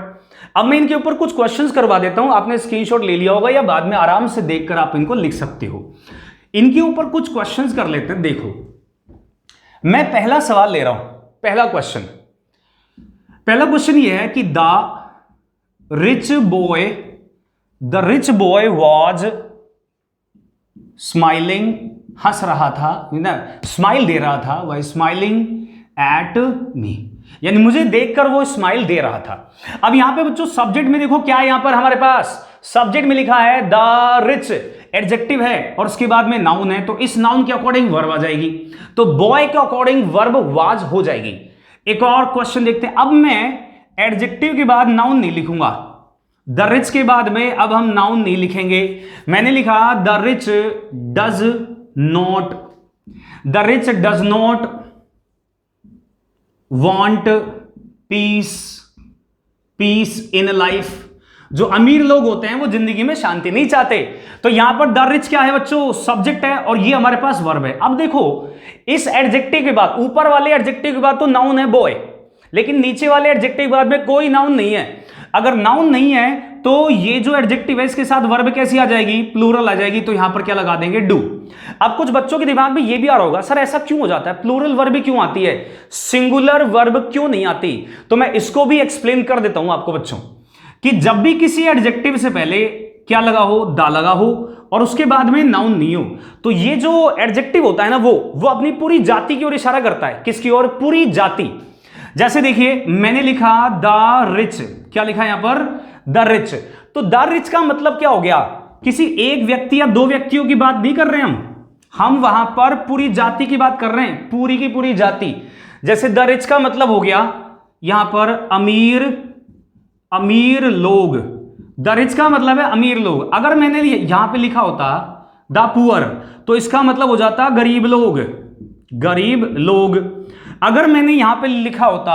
अब मैं इनके ऊपर कुछ क्वेश्चंस करवा देता हूं, आपने स्क्रीनशॉट ले लिया होगा या बाद में आराम से देखकर आप इनको लिख सकते हो। इनके ऊपर कुछ क्वेश्चंस कर लेते हैं। देखो, मैं पहला सवाल ले रहा हूं। पहला क्वेश्चन यह है कि the rich boy was smiling, हंस रहा था ना, स्माइल दे रहा था, वह स्माइलिंग एट मी, यानी मुझे देखकर वो स्माइल दे रहा था। अब यहां पे बच्चों सब्जेक्ट में देखो क्या है, यहां पर हमारे पास सब्जेक्ट में लिखा है द रिच, एडजेक्टिव है और उसके बाद में नाउन है, तो इस नाउन के अकॉर्डिंग वर्ब आ जाएगी, तो बॉय के अकॉर्डिंग वर्ब वाज हो जाएगी। एक और क्वेश्चन देखते हैं। अब मैं एडजेक्टिव के बाद नाउन नहीं लिखूंगा, द रिच के बाद में अब हम नाउन नहीं लिखेंगे। मैंने लिखा the rich does not want piece in life. जो अमीर लोग होते हैं वो जिंदगी में शांति नहीं चाहते। तो यहां पर द रिच क्या है बच्चों? सब्जेक्ट है, और ये हमारे पास वर्ब है। अब देखो, इस एडजेक्टिव के बाद, ऊपर वाले एडजेक्टिव के बाद तो नाउन है बॉय, लेकिन नीचे वाले एडजेक्टिव के बाद में कोई नाउन नहीं है। अगर नाउन नहीं है तो ये जो एडजेक्टिव है इसके साथ वर्ब कैसी आ जाएगी? प्लूरल आ जाएगी। तो यहां पर क्या लगा देंगे? डू। अब कुछ बच्चों के दिमाग में ये भी आ रहा होगा, सर ऐसा क्यों हो जाता है, प्लूरल वर्ब क्यों आती है, सिंगुलर वर्ब क्यों नहीं आती? तो मैं इसको भी एक्सप्लेन कर देता हूं आपको बच्चों, कि जब भी किसी एडजेक्टिव से पहले क्या लगा हो? दा लगा हो, और उसके बाद में नाउन नहीं हो, तो ये जो एडजेक्टिव होता है ना वो अपनी पूरी जाति की ओर इशारा करता है। किसकी ओर? पूरी जाति। जैसे देखिए, मैंने लिखा द रिच, क्या लिखा यहां पर? The rich. तो द रिच का मतलब क्या हो गया? किसी एक व्यक्ति या दो व्यक्तियों की बात नहीं कर रहे हम वहां पर पूरी जाति की बात कर रहे हैं, पूरी की पूरी जाति। जैसे द रिच का मतलब हो गया यहां पर अमीर लोग। द रिच का मतलब है अमीर लोग। अगर मैंने यहां पे लिखा होता द पुअर, तो इसका मतलब हो जाता गरीब लोग। अगर मैंने यहां पे लिखा होता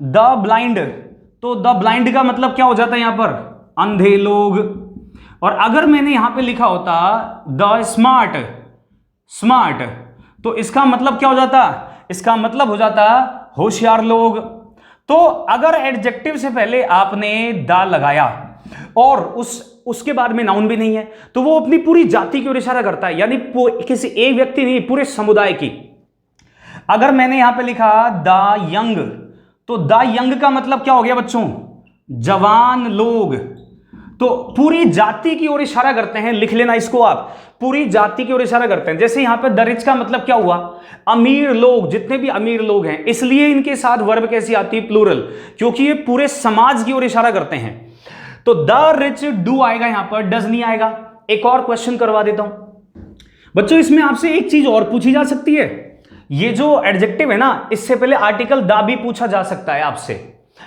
द ब्लाइंड, तो द ब्लाइंड का मतलब क्या हो जाता है यहां पर? अंधे लोग। और अगर मैंने यहां पे लिखा होता द स्मार्ट, तो इसका मतलब क्या हो जाता? इसका मतलब हो जाता होशियार लोग। तो अगर एडजेक्टिव से पहले आपने द लगाया और उसके बाद में नाउन भी नहीं है, तो वो अपनी पूरी जाति की ओर इशारा करता है, यानी किसी एक व्यक्ति नहीं, पूरे समुदाय की। अगर मैंने यहां पे लिखा द यंग, तो द यंग का मतलब क्या हो गया बच्चों? जवान लोग। तो पूरी जाति की ओर इशारा करते हैं, लिख लेना इसको आप, पूरी जाति की ओर इशारा करते हैं। जैसे यहां पे द रिच का मतलब क्या हुआ? अमीर लोग, जितने भी अमीर लोग हैं, इसलिए इनके साथ वर्ब कैसी आती है? प्लूरल, क्योंकि ये पूरे समाज की ओर इशारा करते हैं। तो द रिच डू आएगा यहां पर, डज नहीं आएगा। एक और क्वेश्चन करवा देता हूं बच्चों, इसमें आपसे एक चीज और पूछी जा सकती है। ये जो एडजेक्टिव है ना, इससे पहले आर्टिकल दा भी पूछा जा सकता है आपसे।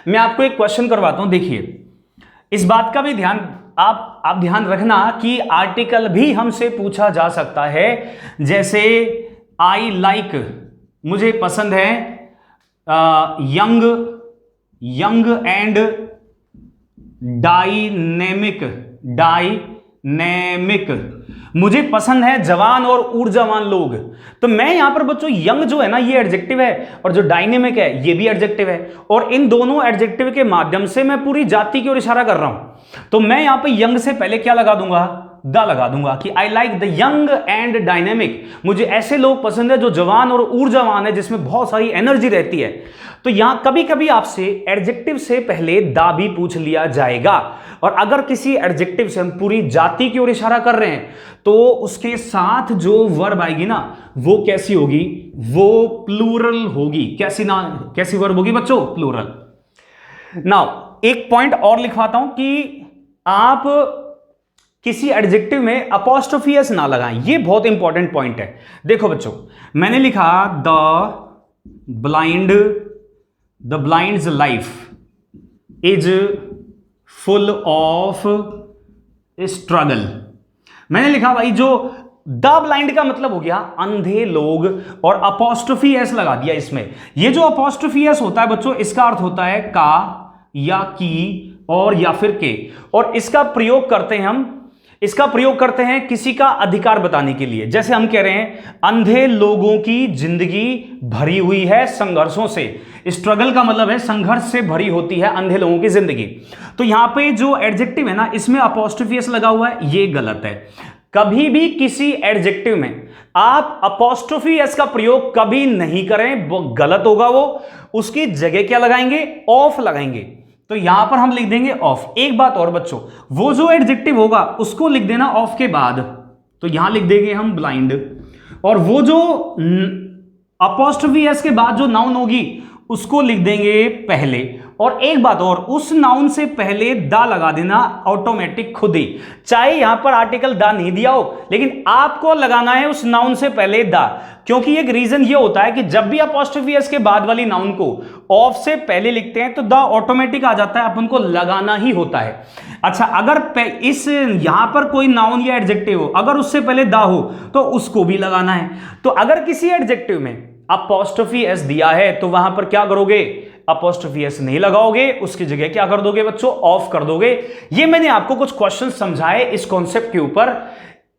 मैं आपको एक क्वेश्चन करवाता हूं, देखिए इस बात का भी ध्यान आप ध्यान रखना कि आर्टिकल भी हमसे पूछा जा सकता है। जैसे आई लाइक, मुझे पसंद है, यंग एंड डायनेमिक, मुझे पसंद है जवान और ऊर्जावान लोग। तो मैं यहां पर बच्चों यंग जो है ना, ये एडजेक्टिव है, और जो डायनेमिक है ये भी एडजेक्टिव है, और इन दोनों एडजेक्टिव के माध्यम से मैं पूरी जाति की ओर इशारा कर रहा हूं। तो मैं यहां पे यंग से पहले क्या लगा दूंगा? द लगा दूंगा, कि I like the young and dynamic, मुझे ऐसे लोग पसंद है जो जवान और ऊर्जावान है, जिसमें बहुत सारी एनर्जी रहती है। तो यहां कभी कभी आपसे एडजेक्टिव से पहले दा भी पूछ लिया जाएगा, और अगर किसी एडजेक्टिव से हम पूरी जाति की ओर इशारा कर रहे हैं तो उसके साथ जो वर्ब आएगी ना, वो कैसी होगी? वो प्लूरल होगी। कैसी वर्ब होगी बच्चों? प्लूरल। नाउ एक पॉइंट और लिखवाता हूं कि आप किसी एडजेक्टिव में अपॉस्ट्रोफी एस ना लगाएं, ये बहुत इंपॉर्टेंट पॉइंट है। देखो बच्चों, मैंने लिखा the blind the blinds life is full of struggle. मैंने लिखा भाई जो द ब्लाइंड का मतलब हो गया अंधे लोग, और अपॉस्ट्रोफी एस लगा दिया इसमें। ये जो अपॉस्ट्रोफी एस होता है बच्चों, इसका अर्थ होता है का या की और या फिर के, और इसका प्रयोग करते हैं किसी का अधिकार बताने के लिए। जैसे हम कह रहे हैं अंधे लोगों की जिंदगी भरी हुई है संघर्षों से। स्ट्रगल का मतलब है संघर्ष से भरी होती है अंधे लोगों की जिंदगी। तो यहां पे जो एडजेक्टिव है ना, इसमें अपॉस्ट्रोफी एस लगा हुआ है, ये गलत है। कभी भी किसी एडजेक्टिव में आप अपॉस्ट्रोफी एस का प्रयोग कभी नहीं करें, वो गलत होगा। वो उसकी जगह क्या लगाएंगे? ऑफ लगाएंगे। तो यहां पर हम लिख देंगे ऑफ। एक बात और बच्चों, वो जो एडजेक्टिव होगा उसको लिख देना ऑफ के बाद। तो यहां लिख देंगे हम ब्लाइंड, और वो जो अपॉस्ट्रोफी एस के बाद जो नाउन होगी उसको लिख देंगे पहले। और एक बात और, उस नाउन से पहले दा लगा देना ऑटोमेटिक खुद ही, चाहे यहां पर आर्टिकल दा नहीं दिया हो, लेकिन आपको लगाना है उस नाउन से पहले दा। क्योंकि एक रीजन ये होता है कि जब भी अपॉस्ट्रोफी एस के बाद वाली नाउन को ऑफ से पहले लिखते हैं तो दा ऑटोमेटिक आ जाता है, अपन को लगाना ही होता है। अच्छा, अगर इस यहां पर कोई नाउन या एडजेक्टिव हो, अगर उससे पहले दा हो तो उसको भी लगाना है। तो अगर किसी एडजेक्टिव में अपॉस्ट्रोफी एस दिया है तो वहां पर क्या करोगे? अपॉस्ट्रोफी एस नहीं लगाओगे, उसकी जगह क्या कर दोगे बच्चों? ऑफ कर दोगे। ये मैंने आपको कुछ क्वेश्चन समझाए इस कॉन्सेप्ट के ऊपर।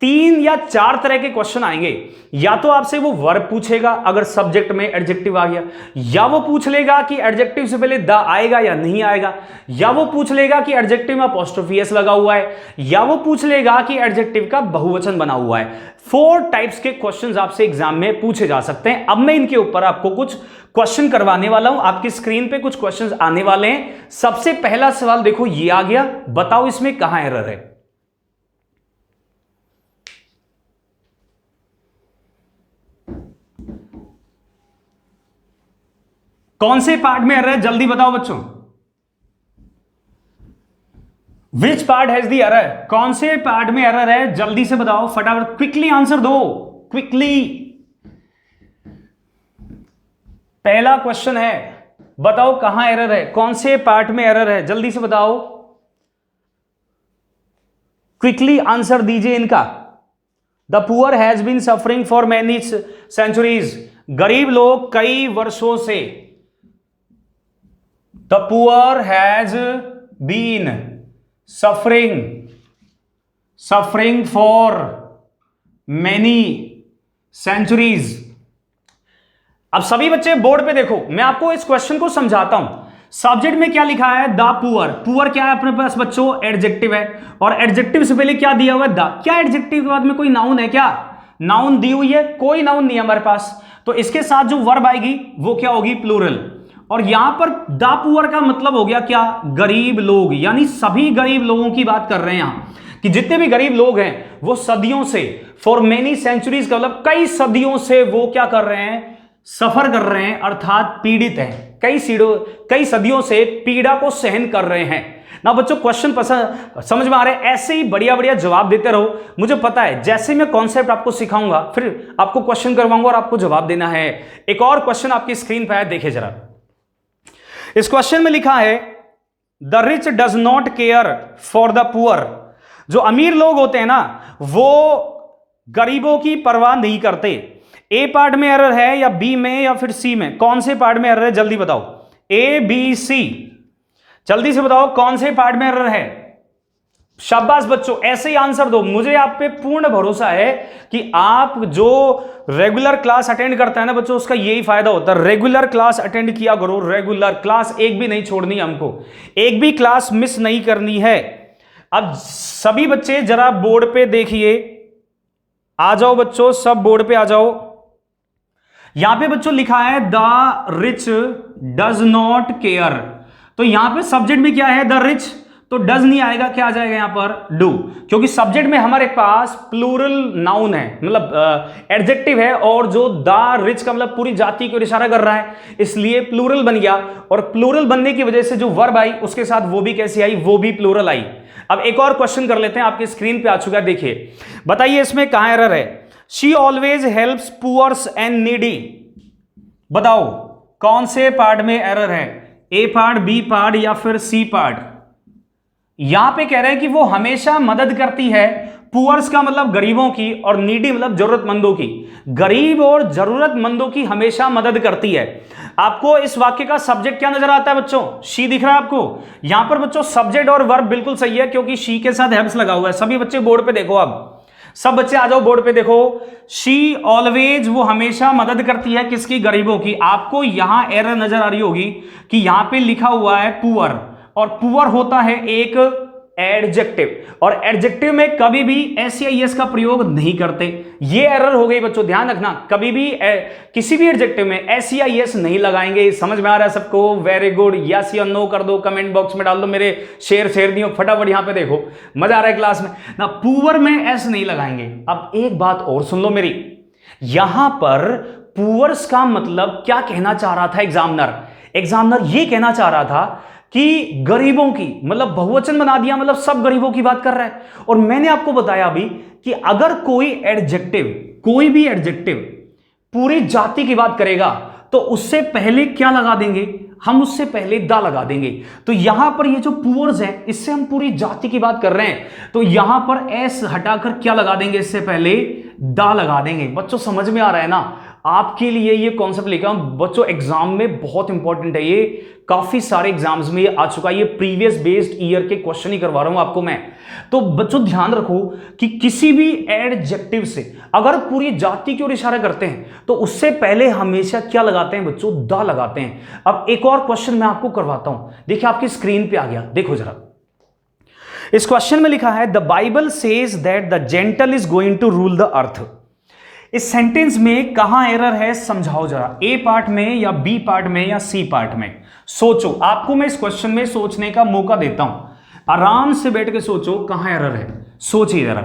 3 या 4 तरह के क्वेश्चन आएंगे। या तो आपसे वो वर्ब पूछेगा अगर सब्जेक्ट में एडजेक्टिव आ गया, या वो पूछ लेगा कि एडजेक्टिव से पहले द आएगा या नहीं आएगा, या वो पूछ लेगा कि एडजेक्टिव में अपॉस्ट्रोफी एस लगा हुआ है, या वो पूछ लेगा कि एडजेक्टिव का बहुवचन बना हुआ है। 4 टाइप्स के क्वेश्चंस आपसे एग्जाम में पूछे जा सकते हैं। अब मैं इनके ऊपर आपको कुछ क्वेश्चन करवाने वाला हूं। आपकी स्क्रीन पे कुछ क्वेश्चंस आने वाले हैं। सबसे पहला सवाल देखो, ये आ गया, बताओ इसमें कहां एरर है? कौन से पार्ट में एरर है? जल्दी बताओ बच्चों। विच पार्ट हैज द एरर? कौन से पार्ट में एरर है? जल्दी से बताओ, फटाफट क्विकली आंसर दो, क्विकली। पहला क्वेश्चन है, बताओ कहां एरर है, कौन से पार्ट में एरर है? जल्दी से बताओ, क्विकली आंसर दीजिए इनका। The poor has been suffering for many centuries. गरीब लोग कई वर्षों से, the poor has been suffering for many centuries. अब सभी बच्चे बोर्ड पे देखो, मैं आपको इस क्वेश्चन को समझाता हूं। सब्जेक्ट में क्या लिखा है? The poor. पुअर क्या है अपने पास बच्चों? एडजेक्टिव है, और एडजेक्टिव से पहले क्या दिया हुआ है? द। क्या एडजेक्टिव के बाद में कोई नाउन है? क्या नाउन दी हुई है? कोई नाउन नहीं है हमारे पास। तो इसके साथ जो वर्ब आएगी वो क्या होगी? प्लूरल। और यहां पर द पुअर का मतलब हो गया क्या? गरीब लोग, यानी सभी गरीब लोगों की बात कर रहे हैं यहां, कि जितने भी गरीब लोग हैं वो सदियों से, फॉर मेनी सेंचुरीज का मतलब कई सदियों से वो क्या कर रहे हैं? सफर कर रहे हैं, अर्थात पीड़ित हैं। कई सदियों से पीड़ा को सहन कर रहे हैं ना। बच्चों क्वेश्चन पसंद समझ में आ रहे हैं? ऐसे ही बढ़िया बढ़िया जवाब देते रहो। मुझे पता है जैसे मैं कॉन्सेप्ट आपको सिखाऊंगा फिर आपको क्वेश्चन करवाऊंगा और आपको जवाब देना है। एक और क्वेश्चन आपकी स्क्रीन पर है, देखिए जरा। इस क्वेश्चन में लिखा है the rich does not care for the poor. जो अमीर लोग होते हैं ना, वो गरीबों की परवाह नहीं करते। ए पार्ट में एरर है या बी में या फिर सी में? कौन से पार्ट में एरर है? जल्दी बताओ, ए बी सी, जल्दी से बताओ कौन से पार्ट में एरर है। शाबाश बच्चों, ऐसे ही आंसर दो। मुझे आप पे पूर्ण भरोसा है कि आप जो रेगुलर क्लास अटेंड करता है ना बच्चों, उसका यही फायदा होता है। रेगुलर क्लास अटेंड किया करो, रेगुलर क्लास एक भी नहीं छोड़नी, हमको एक भी क्लास मिस नहीं करनी है। अब सभी बच्चे जरा बोर्ड पे देखिए, आ जाओ बच्चों, सब बोर्ड पे आ जाओ। यहां पे बच्चों लिखा है the rich does not care. तो यहां पे सब्जेक्ट में क्या है? द रिच, तो डज नहीं आएगा, क्या आ जाएगा यहां पर? डू, क्योंकि सब्जेक्ट में हमारे पास प्लूरल नाउन है, मतलब एडजेक्टिव है, और जो द रिच का मतलब पूरी जाति को इशारा कर रहा है, इसलिए प्लूरल बन गया। और प्लूरल बनने की वजह से जो वर्ब आई उसके साथ वो भी कैसी आई? वो भी प्लूरल आई। अब एक और क्वेश्चन कर लेते हैं, आपकी स्क्रीन पे आ चुका है, देखिए। बताइए इसमें कहां एरर है? She always helps poors and needy. बताओ कौन से पार्ट में एरर है? ए पार्ट, बी पार्ट या फिर सी पार्ट। यहां पे कह रहे हैं कि वो हमेशा मदद करती है, पुअर्स का मतलब गरीबों की और नीडी मतलब जरूरतमंदों की, गरीब और जरूरतमंदों की हमेशा मदद करती है। आपको इस वाक्य का सब्जेक्ट क्या नजर आता है बच्चों? शी दिख रहा है आपको? यहां पर बच्चों सब्जेक्ट और वर्ब बिल्कुल सही है, क्योंकि शी के साथ हैव्स लगा हुआ है। सभी बच्चे बोर्ड पे देखो, अब सब बच्चे आ जाओ बोर्ड पे देखो। शी ऑलवेज, वो हमेशा मदद करती है किसकी? गरीबों की। आपको यहां एरर नजर आ रही होगी कि यहां पे लिखा हुआ है पुअर, और पुअर होता है एक एडजेक्टिव, और एडजेक्टिव में कभी भी एस का प्रयोग नहीं करते। ये एरर हो गई बच्चों, ध्यान रखना, कभी भी किसी भी एडजेक्टिव में एस नहीं लगाएंगे। समझ में आ रहा है सबको? वेरी गुड, यस या नो कर दो, कमेंट बॉक्स में डाल दो। मेरे शेर दियो फटाफट, यहां पे देखो, मजा आ रहा है क्लास में ना। पुअर में एस नहीं लगाएंगे। अब एक बात और सुन लो मेरी, यहां पर पुअर्स का मतलब क्या कहना चाह रहा था एग्जामिनर ये कहना चाह रहा था कि गरीबों की, मतलब बहुवचन बना दिया, मतलब सब गरीबों की बात कर रहा है। और मैंने आपको बताया अभी कि अगर कोई भी एडजेक्टिव पूरी जाति की बात करेगा तो उससे पहले क्या लगा देंगे? हम उससे पहले दा लगा देंगे। तो यहां पर ये जो पुअर्स है, इससे हम पूरी जाति की बात कर रहे हैं, तो यहां पर एस हटाकर क्या लगा देंगे? इससे पहले दा लगा देंगे। बच्चों समझ में आ रहा है ना? आपके लिए ये कॉन्सेप्ट लेकर बच्चों एग्जाम में बहुत इंपॉर्टेंट है, ये काफी सारे एग्जाम्स में ये आ चुका है। ये प्रीवियस बेस्ड ईयर के क्वेश्चन ही करवा रहा हूं आपको मैं। तो बच्चों ध्यान रखो कि किसी भी एडजेक्टिव से अगर पूरी जाति की ओर इशारा करते हैं तो उससे पहले हमेशा क्या लगाते हैं बच्चों? दा लगाते हैं। अब एक और क्वेश्चन मैं आपको करवाता हूं, देखिए आपकी स्क्रीन पे आ गया, देखो जरा। इस क्वेश्चन में लिखा है the Bible says that the gentle is going to rule the earth. इस सेंटेंस में कहां एरर है समझाओ जरा, ए पार्ट में या बी पार्ट में या सी पार्ट में? सोचो, आपको मैं इस क्वेश्चन में सोचने का मौका देता हूं, आराम से बैठ के सोचो कहां एरर है, सोचिए जरा।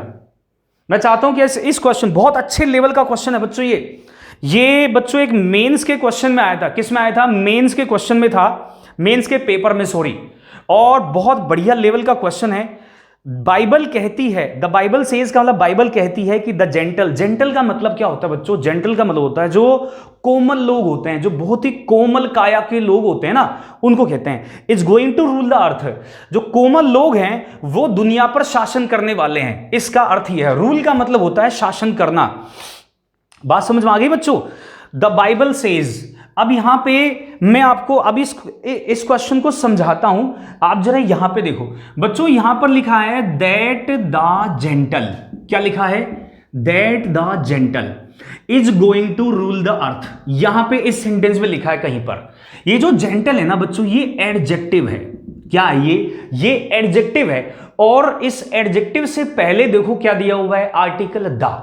मैं चाहता हूं कि इस क्वेश्चन बहुत अच्छे लेवल का क्वेश्चन है बच्चों। ये बच्चों एक मेंस के क्वेश्चन में आया था। किस में आया था? मेंस के क्वेश्चन में था, मेंस के पेपर में, सॉरी। और बहुत बढ़िया लेवल का क्वेश्चन है। बाइबल कहती है, द बाइबल सेज का मतलब बाइबल कहती है कि द जेंटल का मतलब क्या होता है बच्चों? जेंटल का मतलब होता है जो कोमल लोग होते हैं, जो बहुत ही कोमल काया के लोग होते हैं ना, उनको कहते हैं is going to rule the earth. जो कोमल लोग हैं वो दुनिया पर शासन करने वाले हैं, इसका अर्थ यह है। रूल का मतलब होता है शासन करना। बात समझ में आ गई बच्चों? The Bible says. अब यहां पे मैं आपको अभी इस क्वेश्चन को समझाता हूं, आप जरा यहां पे देखो बच्चों। यहां पर लिखा है दैट द जेंटल, क्या लिखा है? That the gentle is going to rule the earth. यहां पे इस सेंटेंस में लिखा है कहीं पर। ये जो जेंटल है ना बच्चों, ये एडजेक्टिव है। क्या है ये एडजेक्टिव है। और इस एडजेक्टिव से पहले देखो क्या दिया हुआ है? Article the.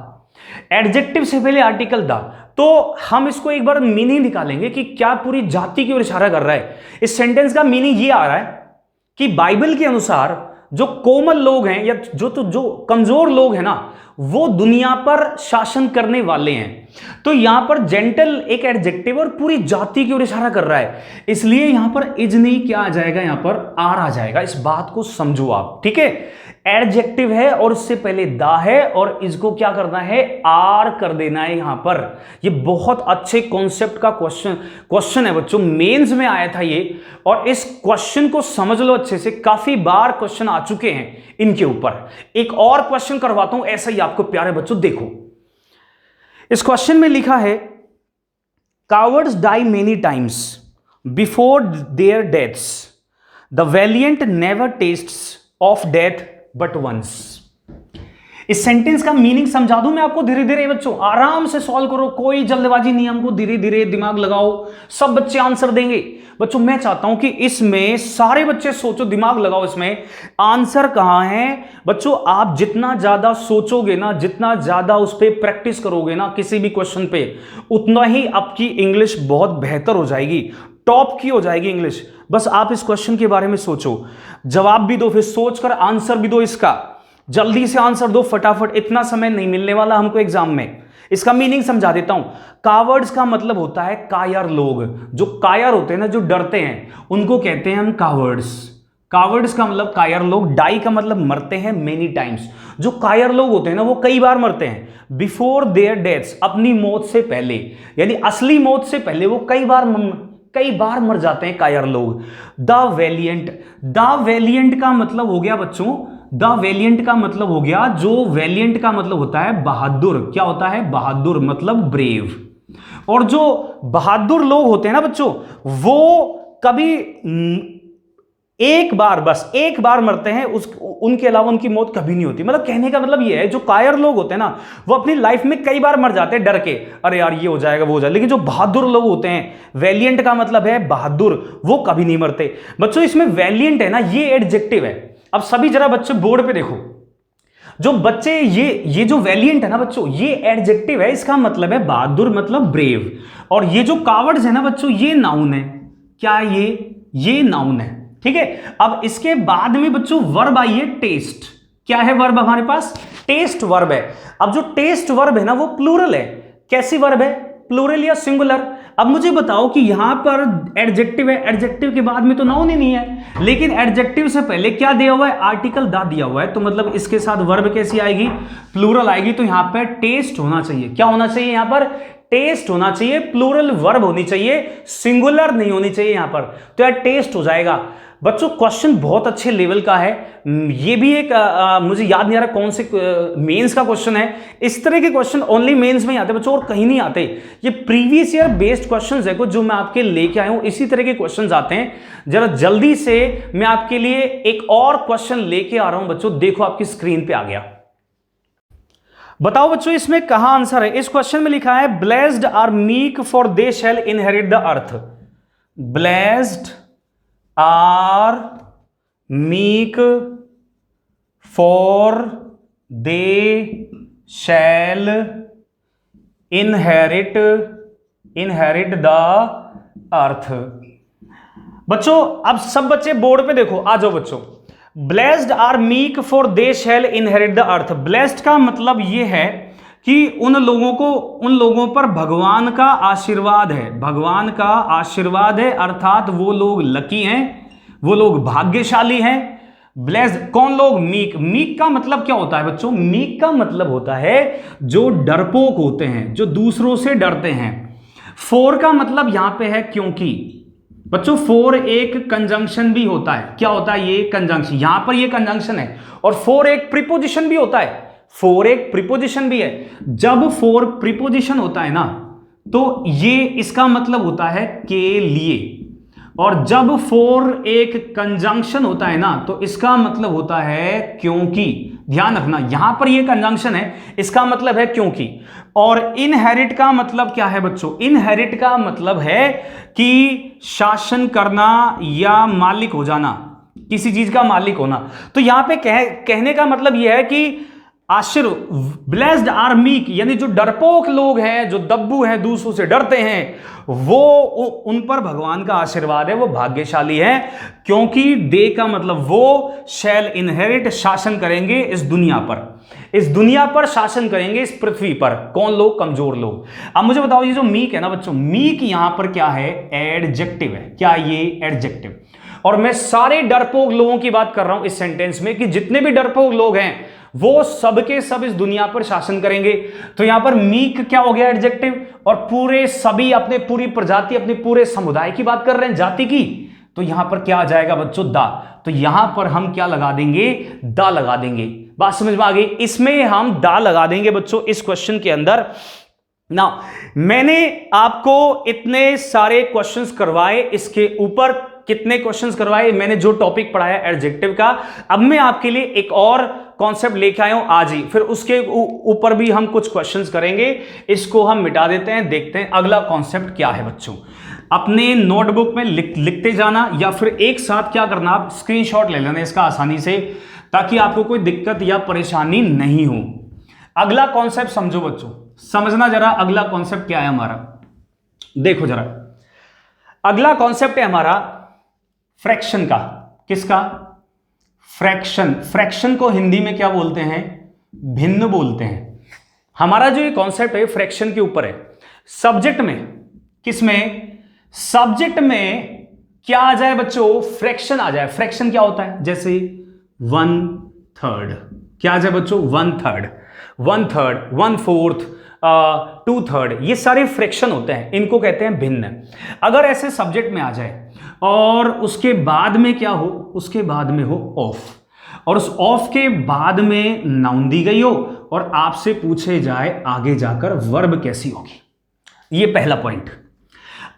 एडजेक्टिव से पहले आर्टिकल द। तो हम इसको एक बार मीनिंग निकालेंगे कि क्या पूरी जाति की ओर इशारा कर रहा है। इस सेंटेंस का मीनिंग ये आ रहा है कि बाइबल के अनुसार जो कोमल लोग हैं या जो कमजोर लोग हैं ना, वो दुनिया पर शासन करने वाले हैं। तो यहां पर जेंटल एक एडजेक्टिव और पूरी जाति की ओर इशारा कर रहा है, इसलिए यहां पर इज नहीं, क्या आ जाएगा? यहां पर आर आ जाएगा। इस बात को समझो आप, ठीक है? एडजेक्टिव है और उससे पहले दा है, और इसको क्या करना है? आर कर देना है यहां पर। ये बहुत अच्छे कॉन्सेप्ट का क्वेश्चन है बच्चों, मेंस में आया था ये। और इस क्वेश्चन को समझ लो अच्छे से, काफी बार क्वेश्चन आ चुके हैं इनके ऊपर। एक और क्वेश्चन करवाता हूं ऐसा ही आपको प्यारे बच्चों, देखो। इस क्वेश्चन में लिखा है cowards die many times before their deaths, the valiant never tastes of death but once. इस सेंटेंस का मीनिंग समझा दूं मैं आपको धीरे धीरे बच्चों, आराम से सॉल्व करो, कोई जल्दबाजी नहीं, हमको धीरे धीरे दिमाग लगाओ, सब बच्चे आंसर देंगे। बच्चों मैं चाहता हूं कि इसमें सारे बच्चे सोचो, दिमाग लगाओ, इसमें आंसर कहां है बच्चों। आप जितना ज्यादा सोचोगे ना, जितना ज्यादा उस पर प्रैक्टिस करोगे ना किसी भी क्वेश्चन पे, उतना ही आपकी इंग्लिश बहुत बेहतर हो जाएगी, टॉप की हो जाएगी इंग्लिश। बस आप इस क्वेश्चन के बारे में सोचो, जवाब भी दो, फिर सोचकर आंसर भी दो इसका। जल्दी से आंसर दो फटाफट, इतना समय नहीं मिलने वाला हमको एग्जाम में। इसका मीनिंग समझा देता हूं। कावर्ड्स का मतलब होता है कायर लोग। जो कायर होते हैं ना, जो डरते हैं, उनको कहते हैं हम कावर्ड्स। कावर्ड्स का मतलब कायर लोग। डाई का मतलब मरते हैं, मेनी टाइम्स। जो कायर लोग होते हैं ना, वो कई बार मरते हैं। बिफोर देयर डेथ्स, अपनी मौत से पहले, यानी असली मौत से पहले वो कई कई बार मर जाते हैं कायर लोग। द वैलियंट, द वैलियंट का मतलब हो गया बच्चों, द वैलियंट का मतलब हो गया, जो वैलियंट का मतलब होता है बहादुर। क्या होता है? बहादुर मतलब ब्रेव। और जो बहादुर लोग होते हैं ना बच्चों, वो कभी एक बार, बस एक बार मरते हैं, उनके अलावा उनकी मौत कभी नहीं होती। मतलब कहने का मतलब ये है, जो कायर लोग होते हैं ना, वो अपनी लाइफ में कई बार मर जाते हैं डर के, अरे यार ये हो जाएगा वो हो जाएगा। लेकिन जो बहादुर लोग होते हैं, वैलियंट का मतलब है बहादुर, वो कभी नहीं मरते। बच्चों इसमें वैलियंट है ना, ये एडजेक्टिव है। अब सभी जरा बच्चे बोर्ड पे देखो, जो बच्चे ये जो वैलियंट है ना बच्चों, ये एडजेक्टिव है, इसका मतलब है बहादुर मतलब ब्रेव। और ये जो कावर्ड्स है ना बच्चों, ये नाउन है। क्या ये नाउन है, ठीक है। अब इसके बाद में बच्चों वर्ब आई है टेस्ट। क्या है वर्ब हमारे पास? टेस्ट वर्ब है। अब जो टेस्ट वर्ब है ना, वो प्लूरल है। कैसी वर्ब है? प्लूरल या सिंगुलर? अब मुझे बताओ कि यहां पर एडजेक्टिव है, एडजेक्टिव के बाद में तो नाउन ही नहीं है, लेकिन एडजेक्टिव से पहले क्या दिया हुआ है? आर्टिकल दा दिया हुआ है। तो मतलब इसके साथ वर्ब कैसी आएगी? प्लूरल आएगी। तो यहां पर टेस्ट होना चाहिए। क्या होना चाहिए? यहां पर टेस्ट होना चाहिए, प्लूरल वर्ब होनी चाहिए, सिंगुलर नहीं होनी चाहिए यहां पर। तो यार टेस्ट हो जाएगा। बच्चों क्वेश्चन बहुत अच्छे लेवल का है। ये भी एक मुझे याद नहीं आ रहा कौन से मेंस का क्वेश्चन है। इस तरह के क्वेश्चन ओनली मेंस में ही आते बच्चों, और कहीं नहीं आते। ये प्रीवियस ईयर बेस्ड क्वेश्चंस है कुछ, जो मैं आपके लेके आया हूं। इसी तरह के क्वेश्चंस आते हैं। जरा जल्दी से मैं आपके लिए एक और क्वेश्चन लेके आ रहा हूं बच्चों। देखो आपकी स्क्रीन पे आ गया। बताओ बच्चों इसमें कहां आंसर है? इस क्वेश्चन में लिखा है blessed are meek for they shall inherit the earth. Blessed are meek for they shall inherit the earth. बच्चों अब सब बच्चे बोर्ड पे देखो, आ जाओ बच्चों। Blessed are meek for they shall inherit the earth. Blessed का मतलब यह है कि उन लोगों पर भगवान का आशीर्वाद है। भगवान का आशीर्वाद है, अर्थात वो लोग लकी हैं, वो लोग भाग्यशाली हैं। ब्लेस्ड कौन लोग? मीक। मीक का मतलब क्या होता है बच्चों? मीक का मतलब होता है जो डरपोक होते हैं, जो दूसरों से डरते हैं। फॉर का मतलब यहां पे है क्योंकि। बच्चों फॉर एक कंजंक्शन भी होता है। क्या होता है? ये कंजंक्शन, यहां पर ये कंजंक्शन है। और फॉर एक प्रीपोजिशन भी होता है। फॉर एक प्रीपोजिशन भी है। जब फॉर प्रीपोजिशन होता है ना, तो ये इसका मतलब होता है के लिए। और जब फॉर एक कंजंक्शन होता है ना, तो इसका मतलब होता है क्योंकि। ध्यान रखना, यहां पर ये कंजंक्शन है, इसका मतलब है क्योंकि। और इनहेरिट का मतलब क्या है बच्चों? इनहेरिट का मतलब है कि शासन करना या मालिक हो जाना, किसी चीज का मालिक होना। तो यहां पे कहने का मतलब यह है कि ब्लेस्ड आर मीक, यानी जो डरपोक लोग हैं, जो दब्बू हैं, दूसरों से डरते हैं, वो उन पर भगवान का आशीर्वाद है, वो भाग्यशाली हैं। क्योंकि दे का मतलब वो, शैल इनहेरिट शासन करेंगे इस दुनिया पर। इस दुनिया पर शासन करेंगे, इस पृथ्वी पर। कौन लोग? कमजोर लोग। अब मुझे बताओ ये जो मीक है ना बच्चों, मीक यहां पर क्या है? एडजेक्टिव है। क्या ये? एडजेक्टिव। और मैं सारे डरपोक लोगों की बात कर रहा हूं इस सेंटेंस में, कि जितने भी डरपोक लोग हैं वो सबके सब इस दुनिया पर शासन करेंगे। तो यहां पर मीक क्या हो गया? एडजेक्टिव। और पूरे सभी, अपने पूरी प्रजाति, अपने पूरे समुदाय की बात कर रहे हैं, जाति की। तो यहां पर क्या आ जाएगा बच्चों? दा। तो यहां पर हम क्या लगा देंगे? दा लगा देंगे। बात समझ में आ गई? इसमें हम दा लगा देंगे बच्चों इस क्वेश्चन के अंदर। ना मैंने आपको इतने सारे क्वेश्चंस करवाए, इसके ऊपर कितने क्वेश्चंस करवाए मैंने, जो टॉपिक पढ़ाया एडजेक्टिव का। अब मैं आपके लिए एक और कॉन्सेप्ट लेके आया हूं आज ही, फिर उसके ऊपर भी हम कुछ क्वेश्चंस करेंगे। इसको हम मिटा देते हैं, देखते हैं अगला कॉन्सेप्ट क्या है बच्चों। अपने नोटबुक में लिखते जाना, या फिर एक साथ क्या करना, आप स्क्रीनशॉट ले लेना इसका आसानी से, ताकि आपको कोई दिक्कत या परेशानी नहीं हो। अगला कॉन्सेप्ट समझो बच्चों, समझना जरा अगला कॉन्सेप्ट क्या है हमारा। देखो जरा, अगला कॉन्सेप्ट है हमारा फ्रैक्शन का। किसका? फ्रैक्शन। फ्रैक्शन को हिंदी में क्या बोलते हैं? भिन्न बोलते हैं। हमारा जो ये कॉन्सेप्ट है फ्रैक्शन के ऊपर है। सब्जेक्ट में, किसमें? सब्जेक्ट में क्या आ जाए बच्चों? फ्रैक्शन आ जाए। फ्रैक्शन क्या होता है? जैसे 1/3। क्या आ जाए बच्चों? 1/3। 1/3, 1/4, 2/3, ये सारे फ्रैक्शन होते हैं, इनको कहते हैं भिन्न। अगर ऐसे सब्जेक्ट में आ जाए और उसके बाद में क्या हो, उसके बाद में हो ऑफ, और उस ऑफ के बाद में नाउन दी गई हो और आपसे पूछे जाए आगे जाकर वर्ब कैसी होगी, ये पहला पॉइंट।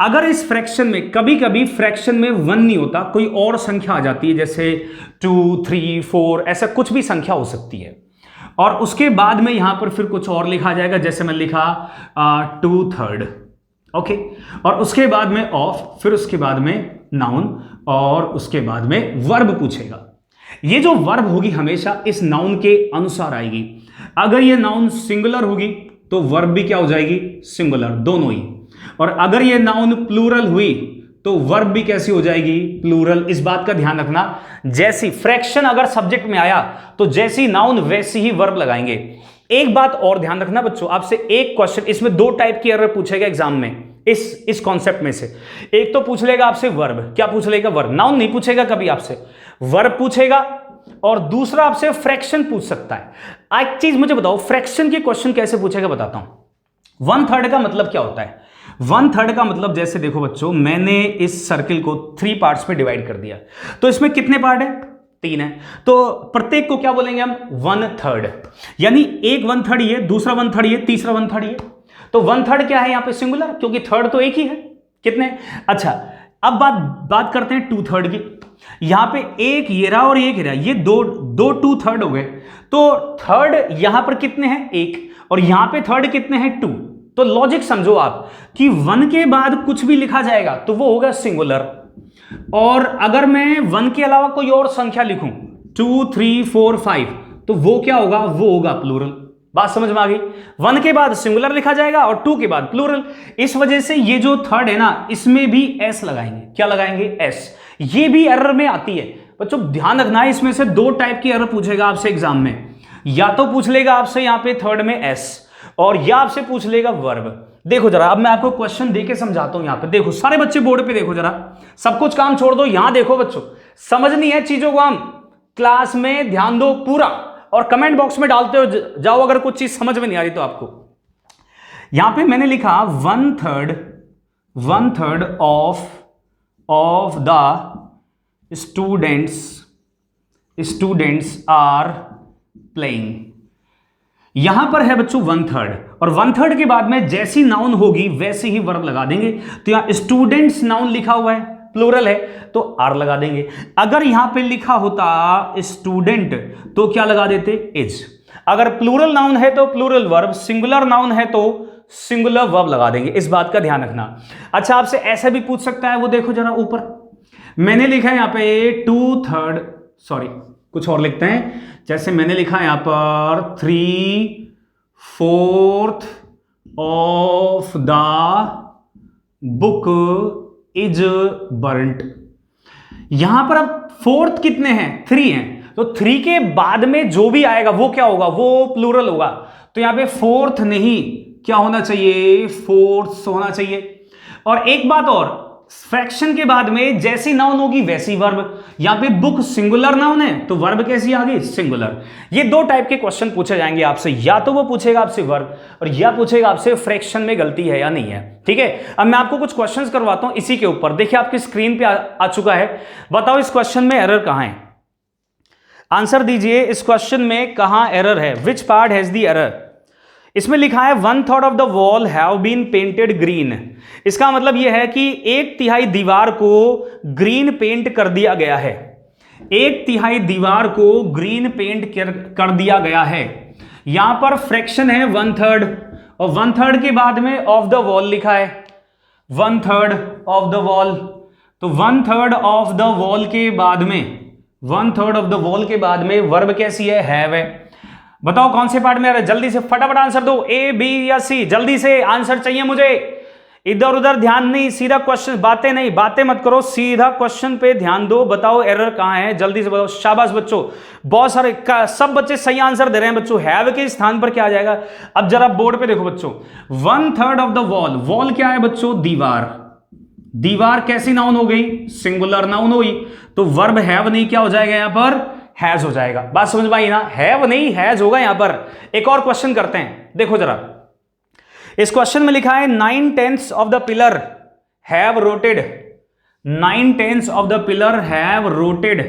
अगर इस फ्रैक्शन में कभी कभी फ्रैक्शन में 1 नहीं होता, कोई और संख्या आ जाती है, जैसे 2, 3, 4, ऐसा कुछ भी संख्या हो सकती है, और उसके बाद में यहां पर फिर कुछ और लिखा जाएगा, जैसे मैं लिखा 2/3, ओके, और उसके बाद में ऑफ, फिर उसके बाद में नाउन, और उसके बाद में वर्ब पूछेगा। ये जो वर्ब होगी हमेशा इस नाउन के अनुसार आएगी। अगर ये नाउन सिंगुलर होगी तो वर्ब भी क्या हो जाएगी, सिंगुलर, दोनों ही। और अगर ये नाउन प्लूरल हुई तो वर्ब भी कैसी हो जाएगी, प्लूरल। इस बात का ध्यान रखना, जैसी फ्रैक्शन अगर सब्जेक्ट में आया तो जैसी नाउन वैसी ही वर्ब लगाएंगे। एक बात और ध्यान रखना बच्चों, आपसे एक क्वेश्चन, इसमें 2 टाइप की एरर पूछेगा एग्जाम में, इस कॉन्सेप्ट में से। एक तो पूछ लेगा आपसे वर्ब, क्या पूछ लेगा, वर्ब, नाउन नहीं पूछेगा कभी आपसे, वर्ब पूछेगा, और दूसरा आपसे फ्रैक्शन पूछ सकता है। एक चीज मुझे बताओ, फ्रैक्शन के क्वेश्चन कैसे पूछेगा, बताता हूं। 1/3 का मतलब क्या होता है? 1/3 का मतलब, जैसे देखो बच्चों, मैंने इस सर्किल को 3 पार्ट्स में डिवाइड कर दिया, तो इसमें कितने पार्ट है, 3 है, तो प्रत्येक को क्या बोलेंगे हम, 1/3, यानी एक 1/3 ये, दूसरा 1/3 ये, तीसरा 1/3 ये। तो 1/3 क्या है यहां पे, सिंगुलर, क्योंकि थर्ड तो एक ही है। कितने, अच्छा, अब बात करते हैं 2/3 की। यहां पे एक ये रहा और एक ये रहा, ये दो 2/3 हो गए, तो थर्ड यहां पर कितने हैं, 1, और यहां पे थर्ड कितने हैं, 2। तो लॉजिक समझो आप कि 1 के बाद कुछ भी लिखा जाएगा तो वो होगा सिंगुलर, और अगर मैं 1 के अलावा कोई और संख्या लिखूं, 2, 3, 4, 5, तो वो क्या होगा, वो होगा प्लूरल। बात समझ में आ गई? 1 के बाद सिंगुलर लिखा जाएगा और 2 के बाद प्लूरल। इस वजह से ये जो थर्ड है ना, इसमें भी एस लगाएंगे। क्या लगाएंगे, एस। ये भी एरर में आती है बच्चों, ध्यान रखना है। इसमें से 2 टाइप की एरर पूछेगा आपसे एग्जाम में, या तो पूछ लेगा आपसे यहां पे थर्ड में एस, और या आपसे पूछ लेगा वर्ब। देखो जरा, अब मैं आपको क्वेश्चन देके समझाता हूं। यहां पे देखो, सारे बच्चे बोर्ड पे देखो जरा, सब कुछ काम छोड़ दो, यहां देखो बच्चों, समझनी है चीजों को, हम क्लास में ध्यान दो पूरा, और कमेंट बॉक्स में डालते हो जाओ अगर कुछ चीज समझ में नहीं आ रही तो आपको। यहां पे मैंने लिखा 1/3 of the students are playing. यहां पर है बच्चों 1/3, और 1/3 के बाद में जैसी नाउन होगी वैसे ही वर्ब लगा देंगे। तो यहां स्टूडेंट्स नाउन लिखा हुआ है, प्लूरल है, तो आर लगा देंगे। अगर यहां पे लिखा होता स्टूडेंट तो क्या लगा देते, इज। अगर प्लूरल नाउन है तो प्लूरल वर्ब, सिंगुलर नाउन है तो सिंगुलर वर्ब लगा देंगे। इस बात का ध्यान रखना। अच्छा, आपसे ऐसा भी पूछ सकता है, वो देखो जरा ऊपर मैंने लिखा है यहां पे 2/3, सॉरी कुछ और लिखते हैं, जैसे मैंने लिखा है यहां पर 3/4 of the book is burnt. यहां पर अब 4th कितने हैं, 3 हैं, तो 3 के बाद में जो भी आएगा वो क्या होगा, वो प्लूरल होगा। तो यहां पे 4th नहीं, क्या होना चाहिए, 4th होना चाहिए। और एक बात और, फ्रैक्शन के बाद में जैसी नाउन होगी वैसी वर्ब। यहां पे बुक सिंगुलर नाउन है तो वर्ब कैसी आ गई, सिंगुलर। ये 2 टाइप के क्वेश्चन पूछे जाएंगे आपसे, या तो वो पूछेगा आपसे वर्ब, और या पूछेगा आपसे फ्रैक्शन में गलती है या नहीं है। ठीक है, अब मैं आपको कुछ क्वेश्चंस करवाता हूं इसी के ऊपर। देखिए आपकी स्क्रीन पे आ चुका है, बताओ इस क्वेश्चन में एरर कहां है, आंसर दीजिए। इस क्वेश्चन में कहां एरर है, which part has the error. इसमें लिखा है 1/3 of the wall have been painted green. इसका मतलब यह है कि 1/3 दीवार को ग्रीन पेंट कर दिया गया है। 1/3 दीवार को ग्रीन पेंट कर दिया गया है। यहां पर फ्रैक्शन है 1/3, और 1/3 के बाद में ऑफ द वॉल लिखा है, 1/3 ऑफ द वॉल। तो 1/3 ऑफ द वॉल के बाद में, 1/3 ऑफ द वॉल के बाद में वर्ब कैसी है, हैव है। बताओ कौन से पार्ट में आ रहा है, जल्दी से फटाफट आंसर दो, ए, बी या सी, जल्दी से आंसर चाहिए मुझे। इधर उधर ध्यान नहीं, सीधा क्वेश्चन, बातें नहीं, बातें मत करो, सीधा क्वेश्चन पे ध्यान दो। बताओ एरर कहां है, जल्दी से बताओ। शाबाश बच्चों, बहुत सारे सब बच्चे सही आंसर दे रहे हैं बच्चों। हैव के स्थान पर क्या आ जाएगा, अब जरा बोर्ड पे देखो बच्चों। 1/3 ऑफ द वॉल, वॉल क्या है बच्चों, दीवार। दीवार कैसी नाउन हो गई, सिंगुलर नाउन हुई, तो वर्ब हैव नहीं, क्या हो जाएगा यहां पर, हैज हो जाएगा। बात समझ में आई ना, हैव नहीं हैज होगा यहां पर। एक और क्वेश्चन करते हैं, देखो जरा इस क्वेश्चन में लिखा है 9/10 of the pillar have rotted, 9/10 of the pillar have rotted.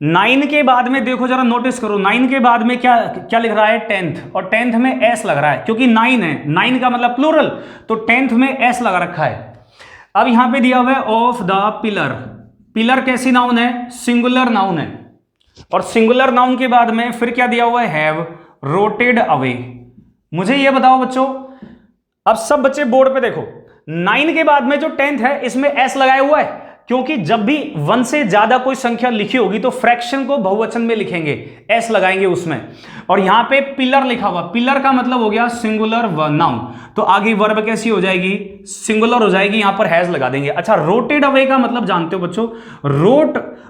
9 के बाद में देखो जरा नोटिस करो, 9 के बाद में क्या क्या लिख रहा है 10th, और 10th में एस लग रहा है क्योंकि 9 है, 9 का मतलब प्लूरल, तो 10th में एस लगा रखा है। अब यहां पे दिया हुआ है ऑफ द पिलर, पिलर कैसी नाउन है, सिंगुलर नाउन है, और सिंगुलर नाउन के बाद में फिर क्या दिया हुआ है हैव रोटेड अवे। मुझे ये बताओ बच्चों, अब सब बच्चे बोर्ड पे देखो, 9 के बाद में जो 10th है इसमें एस लगाया हुआ है, क्योंकि जब भी 1 से ज्यादा कोई संख्या लिखी होगी तो फ्रैक्शन को बहुवचन में लिखेंगे, एस लगाएंगे उसमें। और यहां पे पिलर लिखा हुआ, पिलर का मतलब हो गया सिंगुलर नाउन, तो आगे वर्ब कैसी हो जाएगी, सिंगुलर हो जाएगी, यहां पर हैज लगा देंगे। अच्छा, रोटेड अवे का मतलब जानते हो बच्चों,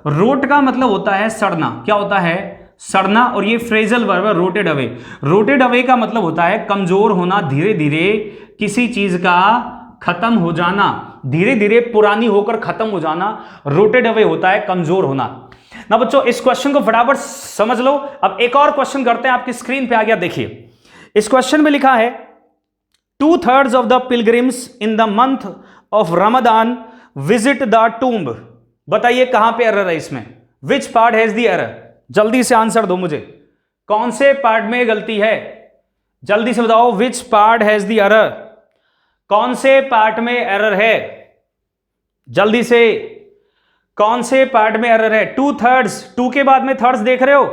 रोट का मतलब होता है सड़ना, क्या होता है, सड़ना, और ये फ्रेजल वर्ब है रोटेड अवे। रोटेड अवे का मतलब होता है कमजोर होना, धीरे धीरे किसी चीज का खत्म हो जाना, धीरे धीरे पुरानी होकर खत्म हो जाना, रोटेड अवे होता है कमजोर होना। ना बच्चों इस क्वेश्चन को फटाफट समझ लो। अब एक और क्वेश्चन करते हैं, आपकी स्क्रीन पे आ गया, देखिए इस क्वेश्चन में लिखा है 2/3 of the pilgrims in the month of Ramadan visit the tomb. बताइए कहां पे एरर है इसमें, विच पार्ट हैज द एरर, जल्दी से आंसर दो मुझे, कौन से पार्ट में गलती है, जल्दी से बताओ, विच पार्ट हैज द एरर, कौन से पार्ट में एरर है, जल्दी से, कौन से पार्ट में एरर है। 2/3, 2 के बाद में थर्ड्स देख रहे हो,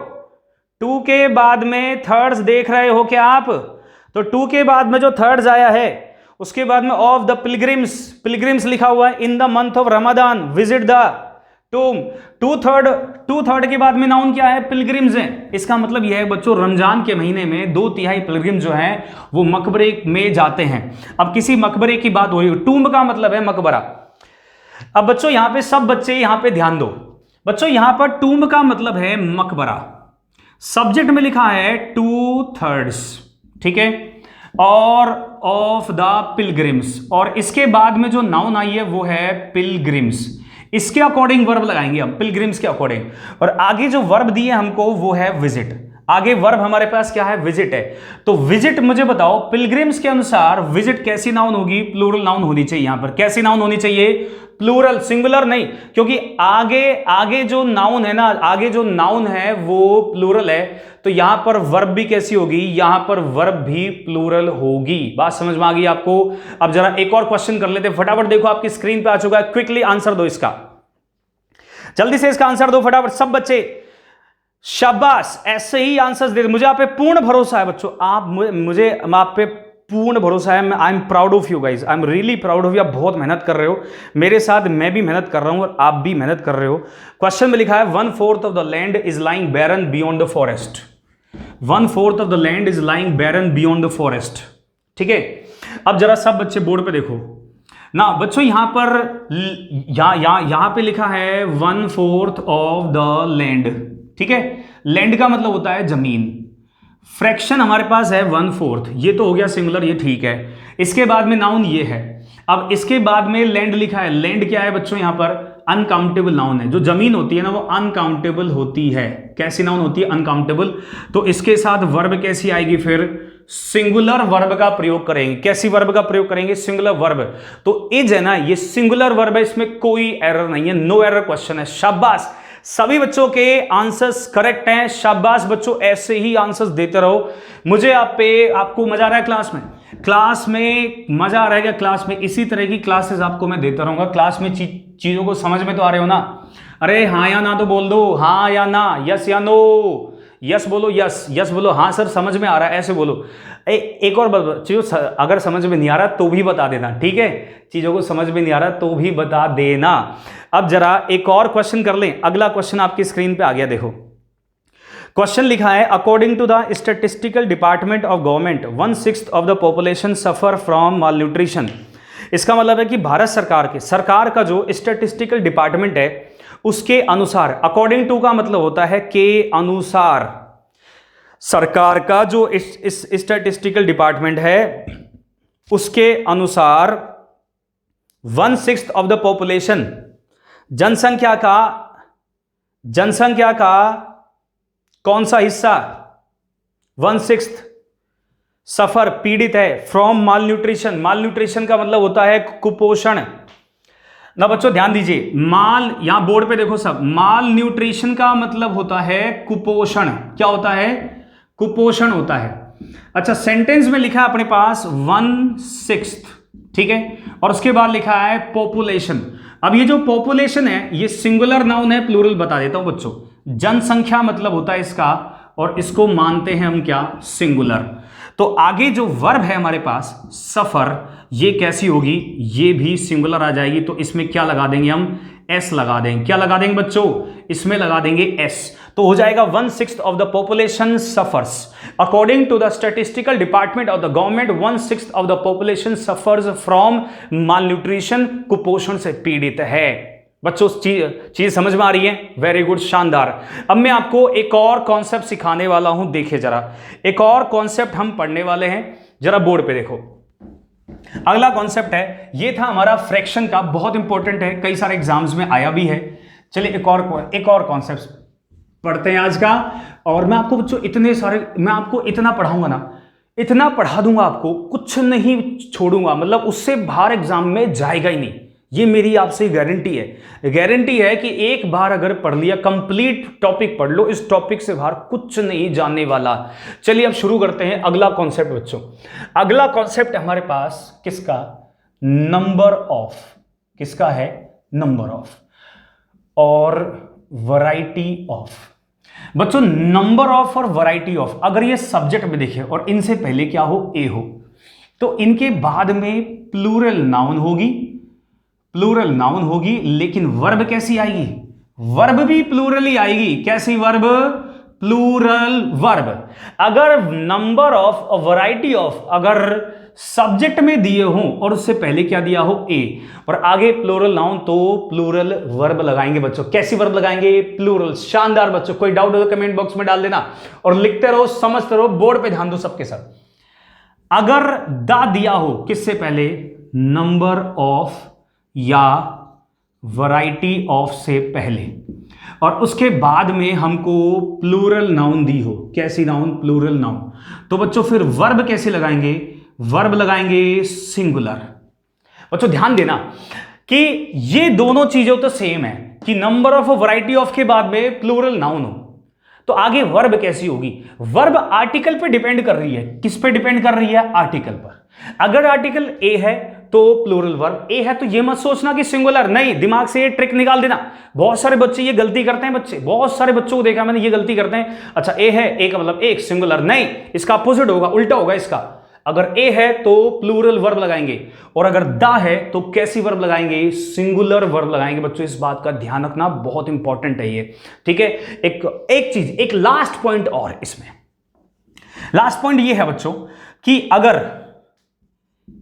2 के बाद में थर्ड्स देख रहे हो क्या आप, तो 2 के बाद में जो थर्ड्स आया है उसके बाद में ऑफ द पिलग्रिम्स, पिलग्रिम्स लिखा हुआ है, in the month of Ramadan visit the टूम, 2/3 के बाद में नाउन क्या है, पिलग्रिम्स है। इसका मतलब यह है बच्चों रमजान के महीने में 2/3 पिलग्रिम जो हैं वो मकबरे में जाते हैं। अब किसी मकबरे की बात हो रही है, टूम्ब का मतलब है मकबरा। अब बच्चों यहां पे सब बच्चे यहां पे ध्यान दो, बच्चों यहां पर टूम्ब का मतलब है मकबरा, सब्जेक्ट में लिखा है 2/3, ठीक है, और ऑफ द पिलग्रिम्स, और इसके बाद में जो नाउन आई है वो है पिलग्रिम्स, इसके अकॉर्डिंग वर्ब लगाएंगे हम, पिलग्रिम्स के अकॉर्डिंग। और आगे जो वर्ब दिए हमको वो है विजिट, आगे वर्ब हमारे पास क्या है, विजिट है। तो विजिट मुझे बताओ पिलग्रिम्स के अनुसार विजिट कैसी नाउन होगी, प्लूरल नाउन होनी चाहिए। यहां पर कैसी नाउन होनी चाहिए, प्लूरल, सिंगुलर नहीं, क्योंकि आगे जो नाउन है ना, आगे जो नाउन है वो प्लूरल है, तो यहां पर वर्ब भी कैसी होगी, यहां पर वर्ब भी प्लूरल होगी। बात समझ में आ गई आपको। अब जरा एक और क्वेश्चन कर लेते हैं, फटाफट देखो आपकी स्क्रीन पे आ चुका है, क्विकली आंसर दो इसका, जल्दी से इसका आंसर दो फटाफट सब बच्चे, शाबाश, ऐसे ही आंसर्स दे। मुझे आप पे पूर्ण भरोसा है बच्चों, मुझे आप पे पूर्ण भरोसा है, I am proud of you guys, I am really proud of you. आप बहुत मेहनत कर रहे हो मेरे साथ, मैं भी मेहनत कर रहा हूं और आप भी मेहनत कर रहे हो। क्वेश्चन में लिखा है 1/4 of the land is lying barren beyond the forest, 1/4 of the land is lying barren beyond the forest, ठीक है। अब जरा सब बच्चे बोर्ड पे देखो ना बच्चों, यहां पर यहां पे लिखा है 1/4 ऑफ द लैंड, ठीक है, लैंड का मतलब होता है जमीन, फ्रैक्शन हमारे पास है 1/4, ये तो हो गया सिंगुलर, ये ठीक है। इसके बाद में नाउन ये है, अब इसके बाद में लैंड लिखा है, लैंड क्या है बच्चों, यहां पर अनकाउंटेबल नाउन है, जो जमीन होती है ना वो अनकाउंटेबल होती है। कैसी नाउन होती है, अनकाउंटेबल। तो इसके साथ वर्ब कैसी आएगी, फिर सिंगुलर वर्ब का प्रयोग करेंगे। कैसी वर्ब का प्रयोग करेंगे, सिंगुलर वर्ब। तो इज है ना, ये सिंगुलर वर्ब है, इसमें कोई एरर नहीं है, नो एरर क्वेश्चन है। शाबाश, सभी बच्चों के आंसर्स करेक्ट हैं, शाबाश बच्चों, ऐसे ही आंसर्स देते रहो। मुझे आपको मजा आ रहा है क्लास में मजा आ रहा है क्या, क्लास में इसी तरह की क्लासेस आपको मैं देता रहूंगा। क्लास में चीजों को समझ में तो आ रहे हो ना, अरे हाँ या ना तो बोल दो, हाँ या ना, यस या नो, यस बोलो, यस यस बोलो, हाँ सर समझ में आ रहा है ऐसे बोलो। एक और बात, चीजों अगर समझ में नहीं आ रहा तो भी बता देना, ठीक है, चीजों को समझ में नहीं आ रहा तो भी बता देना। अब जरा एक और क्वेश्चन कर लें, अगला क्वेश्चन आपकी स्क्रीन पे आ गया, देखो क्वेश्चन लिखा है according to the statistical department of government 1/6 of the population suffer from malnutrition. इसका मतलब है कि भारत सरकार का जो स्टैटिस्टिकल डिपार्टमेंट है उसके अनुसार, अकॉर्डिंग टू का मतलब होता है के अनुसार, सरकार का जो इस स्टैटिस्टिकल डिपार्टमेंट है उसके अनुसार 1/6 ऑफ द पॉपुलेशन, जनसंख्या का कौन सा हिस्सा 1/6 सफर पीड़ित है from mall nutrition. Mall nutrition का मतलब होता है कुपोषण। ना बच्चों ध्यान दीजिए, माल, यहां बोर्ड पे देखो सब, माल न्यूट्रिशन का मतलब होता है कुपोषण। क्या होता है? कुपोषण होता है। अच्छा, सेंटेंस में लिखा है अपने पास 1/6, ठीक है, और उसके बाद लिखा है पॉपुलेशन। अब ये जो पॉपुलेशन है ये सिंगुलर नाउन है, प्लूरल बता देता हूं बच्चों। जनसंख्या मतलब होता है इसका, और इसको मानते हैं हम क्या? सिंगुलर। तो आगे जो वर्ब है हमारे पास सफर, ये कैसी होगी? ये भी सिंगुलर आ जाएगी। तो इसमें क्या लगा देंगे हम? एस लगा देंगे। क्या लगा देंगे बच्चों? इसमें लगा देंगे एस। तो हो जाएगा 1/6 of the population suffers. According to the statistical department of the government 1/6 of the population suffers from malnutrition, कुपोषण से पीड़ित है। बच्चों चीज समझ में आ रही है? वेरी गुड, शानदार। अब मैं आपको एक और कॉन्सेप्ट सिखाने वाला हूं। देखिए जरा, एक और कॉन्सेप्ट हम पढ़ने वाले हैं, जरा बोर्ड पे देखो। अगला कॉन्सेप्ट है, ये था हमारा फ्रैक्शन का, बहुत इंपॉर्टेंट है, कई सारे एग्जाम्स में आया भी है। चलिए एक और कॉन्सेप्ट पढ़ते हैं आज का। और मैं आपको बच्चों इतने सारे, मैं आपको इतना पढ़ाऊंगा ना, इतना पढ़ा दूंगा आपको, कुछ नहीं छोड़ूंगा, मतलब उससे बाहर एग्जाम में जाएगा ही नहीं। ये मेरी आपसे गारंटी है। गारंटी है कि एक बार अगर पढ़ लिया, कंप्लीट टॉपिक पढ़ लो, इस टॉपिक से बाहर कुछ नहीं जानने वाला। चलिए अब शुरू करते हैं अगला कॉन्सेप्ट बच्चों। अगला कॉन्सेप्ट हमारे पास किसका? Number of. किसका है? नंबर ऑफ और वैरायटी ऑफ। बच्चों नंबर ऑफ और वैरायटी ऑफ, अगर ये सब्जेक्ट में देखें और इनसे पहले क्या हो? ए हो, तो इनके बाद में प्लूरल नाउन होगी। प्लूरल नाउन होगी, लेकिन वर्ब कैसी आएगी? वर्ब भी प्लूरल ही आएगी। कैसी वर्ब? Plural verb. अगर नंबर ऑफ और वैरायटी ऑफ अगर सब्जेक्ट में दिए हों और उससे पहले क्या दिया हो? ए, और आगे प्लूरल नाउन, तो प्लूरल वर्ब लगाएंगे बच्चों। कैसी वर्ब लगाएंगे? प्लूरल। शानदार बच्चों, कोई डाउट हो तो कमेंट बॉक्स में डाल देना और लिखते रहो, समझते रहो, बोर्ड पे ध्यान दो सबके साथ। अगर दा दिया हो किससे पहले? नंबर ऑफ या वैरायटी ऑफ से पहले, और उसके बाद में हमको प्लूरल नाउन दी हो। कैसी नाउन? Plural noun. तो बच्चों फिर वर्ब कैसे लगाएंगे? वर्ब लगाएंगे सिंगुलर। बच्चों ध्यान देना कि ये दोनों चीजें तो सेम है, कि नंबर ऑफ और वैरायटी ऑफ के बाद में प्लूरल नाउन हो, तो आगे वर्ब कैसी होगी? वर्ब आर्टिकल पे डिपेंड कर रही है। किस पे डिपेंड कर रही है? आर्टिकल पर। अगर आर्टिकल ए है तो प्लूरल वर्ब। ए है तो ये मत सोचना कि सिंगुलर, नहीं, दिमाग से ये ट्रिक निकाल देना। बहुत सारे बच्चे ये गलती करते हैं, बच्चे बहुत सारे बच्चों को देखा मैंने, ये गलती करते हैं। अच्छा ए है, ए का मतलब एक, सिंगुलर नहीं, इसका अपोजिट होगा, उल्टा होगा इसका। अगर ए है तो प्लूरल वर्ब लगाएंगे, और अगर दा है तो कैसी वर्ब लगाएंगे? सिंगुलर वर्ब लगाएंगे। बच्चों इस बात का ध्यान रखना, बहुत इंपॉर्टेंट है ये, ठीक है। एक चीज, एक लास्ट पॉइंट और इसमें, लास्ट पॉइंट ये है बच्चों कि अगर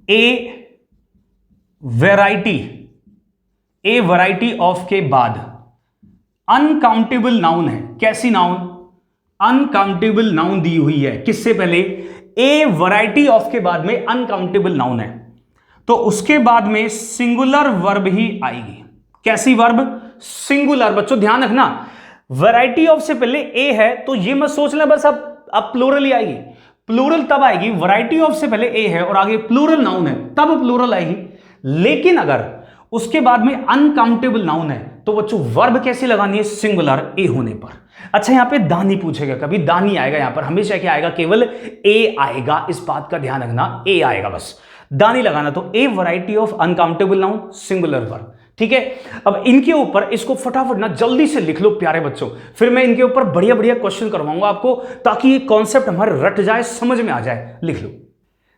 ए वैरायटी ऑफ के बाद अनकाउंटेबल नाउन है। कैसी नाउन? अनकाउंटेबल नाउन दी हुई है। किससे पहले? ए वैरायटी ऑफ के बाद में अनकाउंटेबल नाउन है, तो उसके बाद में सिंगुलर वर्ब ही आएगी। कैसी वर्ब? सिंगुलर। बच्चों ध्यान रखना, वैरायटी ऑफ से पहले ए है तो ये मत सोच लें बस अब प्लूरल ही आएगी। प्लूरल तब आएगी, वैरायटी ऑफ से पहले ए है और आगे प्लूरल नाउन है, तब प्लूरल आएगी। लेकिन अगर उसके बाद में अनकाउंटेबल नाउन है तो बच्चों वर्ब कैसे लगानी है? सिंगुलर ए होने पर। अच्छा यहां पे दानी पूछेगा, कभी दानी आएगा यहां पर, हमेशा क्या आएगा? केवल ए आएगा। इस बात का ध्यान रखना, ए आएगा बस, दानी लगाना। तो ए variety of uncountable noun, singular verb, ठीक है। अब इनके ऊपर इसको फटाफट ना जल्दी से लिख लो प्यारे बच्चों, फिर मैं इनके ऊपर बढ़िया बढ़िया क्वेश्चन करवाऊंगा आपको, ताकि ये कॉन्सेप्ट हमारे रट जाए, समझ में आ जाए। लिख लो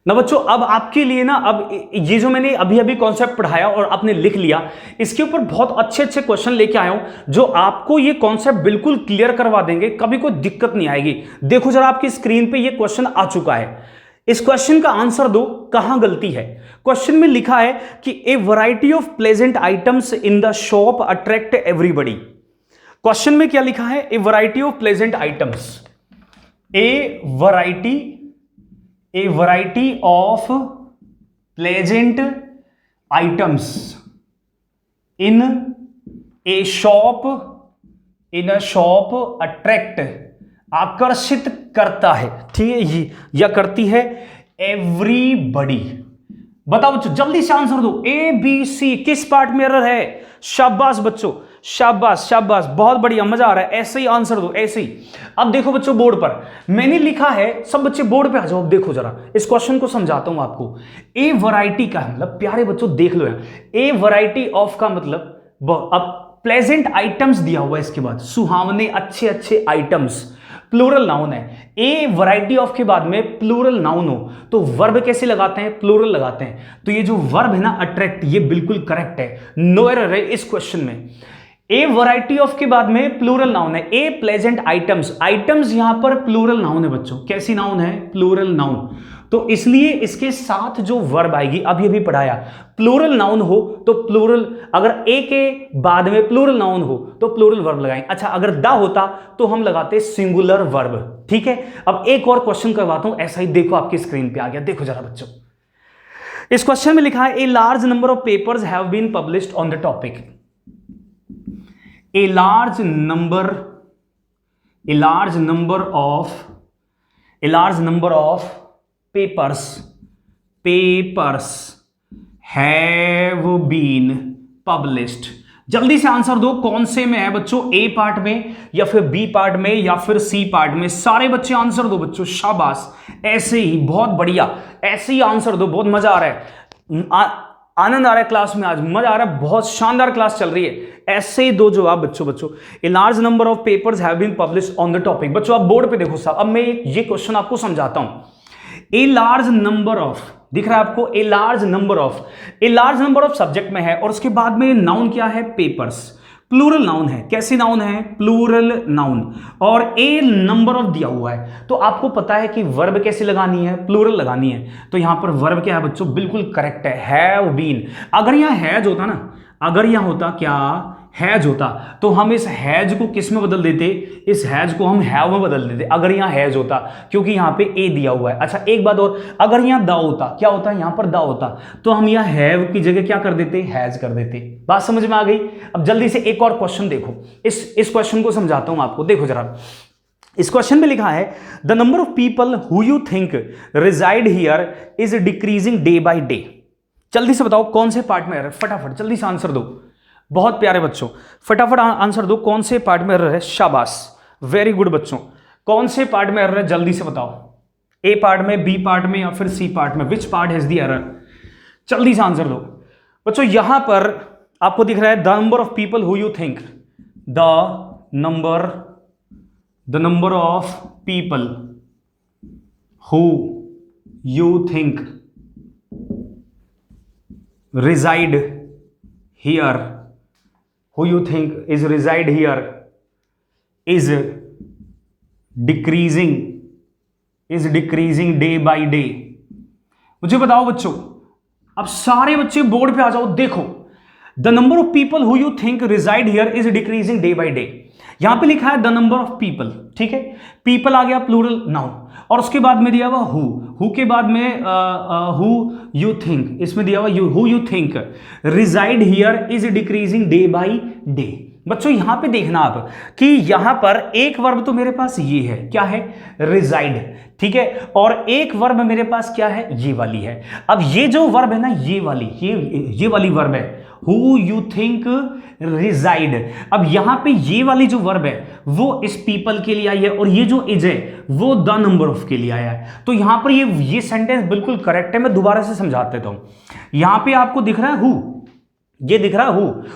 ना बच्चों। अब आपके लिए ना, अब ये जो मैंने अभी अभी कॉन्सेप्ट पढ़ाया और आपने लिख लिया, इसके ऊपर बहुत अच्छे अच्छे क्वेश्चन लेके आया हूं जो आपको ये कॉन्सेप्ट बिल्कुल क्लियर करवा देंगे, कभी कोई दिक्कत नहीं आएगी। देखो जरा आपकी स्क्रीन पे ये क्वेश्चन आ चुका है, इस क्वेश्चन का आंसर दो, कहां गलती है। क्वेश्चन में लिखा है कि ए variety of pleasant items in the shop attract everybody. Question में क्या लिखा है? ए variety of pleasant items, A variety of pleasant items in A shop in a shop attract, आकर्षित करता है, ठीक है, ये या करती है एवरीबडी। बताओ बच्चों, जल्दी से आंसर दो। ए बी सी किस पार्ट में एरर है? शाबाश बच्चों, शाबाश शाबाश, बहुत बढ़िया, मजा आ रहा है। ऐसे ही आंसर दो, ऐसे ही। अब देखो बच्चों, बोर्ड पर मैंने लिखा है, सब बच्चे बोर्ड पे आ जाओ। अब देखो जरा, इस क्वेश्चन को समझाता हूं आपको। ए वैरायटी का मतलब, प्यारे बच्चों देख लो यार, ए वैरायटी ऑफ का मतलब, अब प्लेजेंट आइटम्स दिया हुआ है, इसके बाद सुहावने अच्छे अच्छे आइटम्स, प्लूरल नाउन है। ए वैरायटी ऑफ के बाद में प्लूरल नाउन हो तो वर्ब कैसे लगाते हैं? प्लूरल लगाते हैं। तो ये जो वर्ब है ना, अट्रैक्ट, ये बिल्कुल करेक्ट है, नो एरर है इस क्वेश्चन में। ए वैरायटी ऑफ के बाद में प्लूरल नाउन है। ए प्लेजेंट आइटम्स, आइटम्स यहां पर प्लूरल नाउन है बच्चों। कैसी नाउन है? Plural noun. तो इसलिए इसके साथ जो वर्ब आएगी, अभी अभी पढ़ाया, प्लूरल नाउन हो तो प्लूरल, अगर ए के बाद में प्लूरल नाउन हो तो प्लूरल वर्ब लगाएंगे। अच्छा, अगर दा होता तो हम लगाते सिंगुलर वर्ब, ठीक है। अब एक और क्वेश्चन करवाता हूं, ऐसा ही देखो, आपकी स्क्रीन पे आ गया, देखो जरा बच्चों। इस क्वेश्चन में लिखा है, a large number of papers have been published on the topic. A large number of papers have been published। जल्दी से आंसर दो, कौन से में है बच्चों? ए पार्ट में या फिर बी पार्ट में या फिर सी पार्ट में? सारे बच्चे आंसर दो बच्चों, शाबाश, ऐसे ही, बहुत बढ़िया, ऐसे ही आंसर दो। बहुत मजा आ रहा है, आनंद आ रहा है क्लास में, आज मजा आ रहा है, बहुत शानदार क्लास चल रही है। ऐसे ही दो जवाब बच्चों। A large number of papers have been published on the topic. बच्चों आप बोर्ड पे देखो साहब, अब मैं ये क्वेश्चन आपको समझाता हूं। ए लार्ज नंबर ऑफ, दिख रहा है आपको? ए लार्ज नंबर ऑफ सब्जेक्ट में है, और उसके बाद में नाउन क्या है? पेपर्स, प्लूरल नाउन है। कैसी नाउन है? प्लूरल नाउन, और ए नंबर ऑफ दिया हुआ है। तो आपको पता है कि वर्ब कैसे लगानी है? प्लूरल लगानी है। तो यहां पर वर्ब क्या है बच्चों? बिल्कुल करेक्ट है, हैव बीन। अगर यहां हैज होता ना, अगर यहां होता क्या, हैज होता, तो हम इस हैज को किस में बदल देते? इस हैज को हम हैव में बदल देते, अगर यहां हैज होता, क्योंकि यहां पे ए दिया हुआ है। अच्छा एक बात और, अगर यहां दा होता, क्या होता? यहां पर दा होता, तो हम यहां हैव की जगह क्या कर देते? हैज कर देते। बात समझ में आ गई? अब जल्दी से एक और क्वेश्चन देखो, इस क्वेश्चन को समझाता हूं आपको, देखो जरा। इस क्वेश्चन में लिखा है, the number of people who you think reside here is decreasing day by day. जल्दी से बताओ कौन से पार्ट में है? फटाफट जल्दी से आंसर दो, बहुत प्यारे बच्चों, फटाफट आंसर दो, कौन से पार्ट में एरर है? शाबाश, वेरी गुड बच्चों, कौन से पार्ट में एरर है? जल्दी से बताओ, ए पार्ट में, बी पार्ट में या फिर सी पार्ट में? विच पार्ट हैज द एरर? जल्दी से आंसर दो बच्चों। यहां पर आपको दिख रहा है, the number of people who you think, the number of people who you think reside here, who you think is reside here is decreasing day by day। मुझे बताओ बच्चों, अब सारे बच्चे बोर्ड पे आ जाओ, देखो, the number of people who you think reside here is decreasing day by day. यहां पे लिखा है द नंबर ऑफ पीपल, ठीक है, पीपल आ गया प्लूरल नाउन, और उसके बाद में दिया हुआ हु के बाद में हु यू थिंक, इसमें दिया हुआ who you think reside here is decreasing day by day. बच्चों यहां पे देखना आप कि यहां पर एक वर्ब तो मेरे पास ये है, क्या है? रिजाइड, ठीक है, और एक वर्ब मेरे पास क्या है? ये वाली है। अब ये जो वर्ब है ना, ये वाली वर्ब है, हु यू थिंक रिजाइड। अब यहां पे ये वाली जो वर्ब है वो इस पीपल के लिए आई है, और ये जो इज है वो द नंबर ऑफ के लिए आया है। तो यहां पर ये सेंटेंस बिल्कुल करेक्ट है। मैं दोबारा से समझा देता हूं। यहां पे आपको दिख रहा है हु, ये दिख रहा है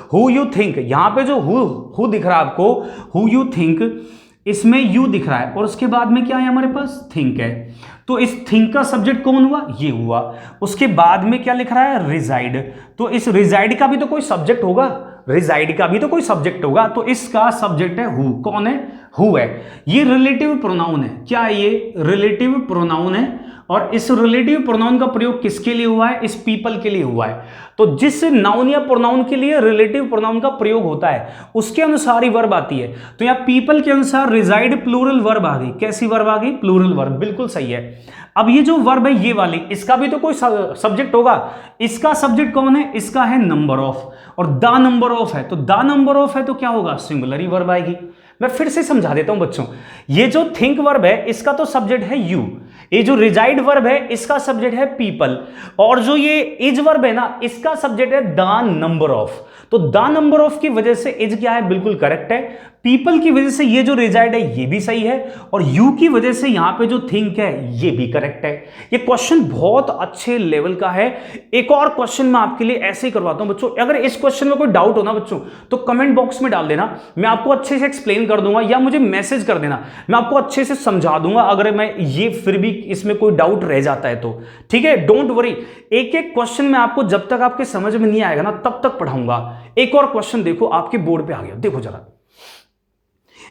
हु यू थिंक, यहां पे जो हु दिख रहा है आपको, हु यू थिंक, इसमें यू दिख रहा है, और उसके बाद में क्या है हमारे पास? थिंक है। तो इस थिंक का सब्जेक्ट कौन हुआ? ये हुआ। उसके बाद में क्या लिख रहा है? रिजाइड। तो इस रिजाइड का भी तो कोई सब्जेक्ट होगा, रिजाइड का भी तो कोई सब्जेक्ट होगा, तो इसका सब्जेक्ट है हु। कौन है? हु है। ये रिलेटिव प्रोनाउन है। क्या है ये? रिलेटिव प्रोनाउन है, और इस रिलेटिव प्रोनाउन का प्रयोग किसके लिए हुआ है? इस पीपल के लिए हुआ है। तो जिस नाउन या प्रोनाउन के लिए रिलेटिव प्रोनाउन का प्रयोग होता है उसके अनुसार ही वर्ब आती है। तो यहां पीपल के अनुसार रिजाइड प्लूरल वर्ब आ गई। कैसी वर्ब आ गई? प्लूरल वर्ब, बिल्कुल सही है। अब ये जो वर्ब है ये वाली, इसका भी तो कोई सब्जेक्ट होगा। इसका सब्जेक्ट कौन है? इसका है नंबर ऑफ, और द नंबर ऑफ है, तो द नंबर ऑफ है तो क्या होगा? सिंगुलर ही वर्ब आएगी। मैं फिर से समझा देता हूं बच्चों, ये जो थिंक वर्ब है इसका तो सब्जेक्ट है यू, ये जो रिजाइड वर्ब है इसका सब्जेक्ट है पीपल, और जो ये इज वर्ब है ना इसका सब्जेक्ट है द नंबर ऑफ। तो द नंबर ऑफ की वजह से इज क्या है, बिल्कुल करेक्ट है। पीपल की वजह से ये जो रिजाइड है ये भी सही है, और यू की वजह से यहां पे जो थिंक है ये भी करेक्ट है। ये क्वेश्चन बहुत अच्छे लेवल का है। एक और क्वेश्चन मैं आपके लिए ऐसे ही करवाता हूं बच्चों, अगर इस क्वेश्चन में कोई डाउट हो ना बच्चों तो कमेंट बॉक्स में डाल देना, मैं आपको अच्छे से एक्सप्लेन कर दूंगा, या मुझे मैसेज कर देना, मैं आपको अच्छे से समझा दूंगा अगर मैं ये फिर भी इसमें कोई डाउट रह जाता है तो। ठीक है, डोंट वरी, एक एक क्वेश्चन मैं आपको जब तक आपके समझ में नहीं आएगा ना तब तक पढ़ाऊंगा। एक और क्वेश्चन देखो आपके बोर्ड पे आ गया, देखो जरा,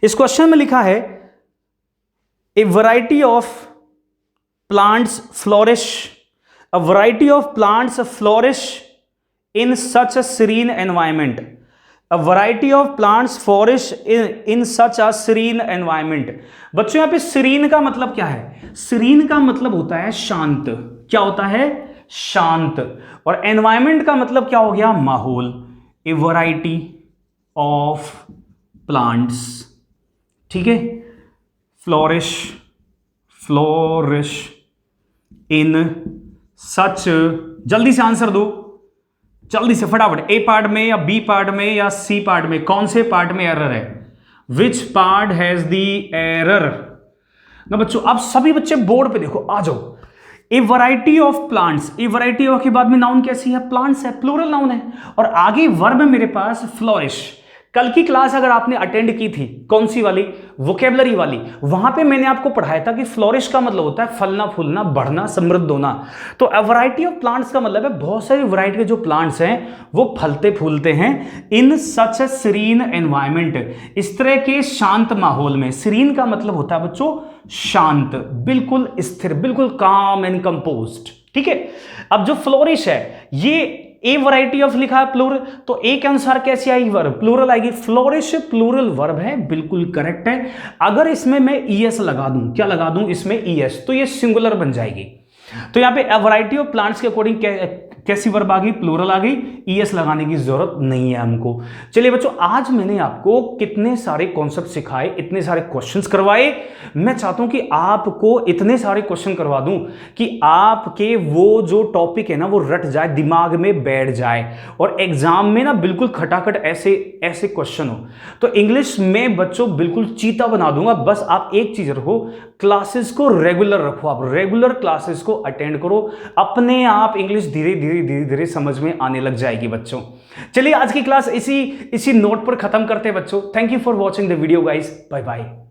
इस क्वेश्चन में लिखा है ए variety of plants flourish, a variety of plants flourish in such a serine environment, a variety of plants flourish in such a serine environment. बच्चों यहां पे सीरीन का मतलब क्या है, सीरीन का मतलब होता है शांत, क्या होता है, शांत, और एनवायरमेंट का मतलब क्या हो गया, माहौल। ए वैरायटी ऑफ प्लांट्स, ठीक है, फ्लोरिश, फ्लोरिश इन सच, जल्दी से आंसर दो, जल्दी से फटाफट, ए पार्ट में या बी पार्ट में या सी पार्ट में, कौन से पार्ट में एरर है, which part has the error ना बच्चों। अब सभी बच्चे बोर्ड पे देखो, आ जाओ। ए variety of plants, A variety of के बाद में नाउन कैसी है, प्लांट्स है, प्लूरल नाउन है, और आगे वर्ब है मेरे पास फ्लोरिश। कल की क्लास अगर आपने अटेंड की थी, कौन सी वाली, वोकेबलरी वाली, वहां पे मैंने आपको पढ़ाया था कि फ्लोरिश का मतलब होता है फलना फूलना, बढ़ना, समृद्ध होना। तो वैरायटी ऑफ प्लांट्स का मतलब है बहुत सारी वैरायटी के जो प्लांट्स हैं वो फलते फूलते हैं, इन सच ए सीरीन एनवायरमेंट, इस तरह के शांत माहौल में। सीरीन का मतलब होता है बच्चों शांत, बिल्कुल स्थिर, बिल्कुल काम एंड कंपोज्ड। ठीक है, अब जो फ्लोरिश है ये ए वैरायटी ऑफ लिखा है प्लूरल, तो ए के अनुसार कैसी आएगी वर्ब, प्लूरल आएगी। फ्लोरिश प्लूरल वर्ब है, बिल्कुल करेक्ट है। अगर इसमें मैं ईएस लगा दूं, क्या लगा दूं इसमें, ईएस, तो ये सिंगुलर बन जाएगी। तो यहां पे वैरायटी ऑफ प्लांट्स के अकॉर्डिंग कैसी वर्ब आ गई, प्लूरल आ गई, ईएस लगाने की जरूरत नहीं है हमको। चलिए बच्चों, आज मैंने आपको कितने सारे कॉन्सेप्ट सिखाए, इतने सारे क्वेश्चंस करवाए। मैं चाहता हूं कि आपको इतने सारे क्वेश्चन करवा दूं कि आपके वो जो टॉपिक है ना वो रट जाए, दिमाग में बैठ जाए, और एग्जाम में ना बिल्कुल खटाखट ऐसे ऐसे क्वेश्चन हो। तो इंग्लिश में बच्चों बिल्कुल चीता बना दूंगा। बस आप एक चीज रखो, क्लासेस को रेगुलर रखो, आप रेगुलर क्लासेस को अटेंड करो, अपने आप इंग्लिश धीरे धीरे समझ में आने लग जाएगी बच्चों। चलिए आज की क्लास इसी नोट पर खत्म करते हैं बच्चों। Thank you for watching the video guys, bye bye.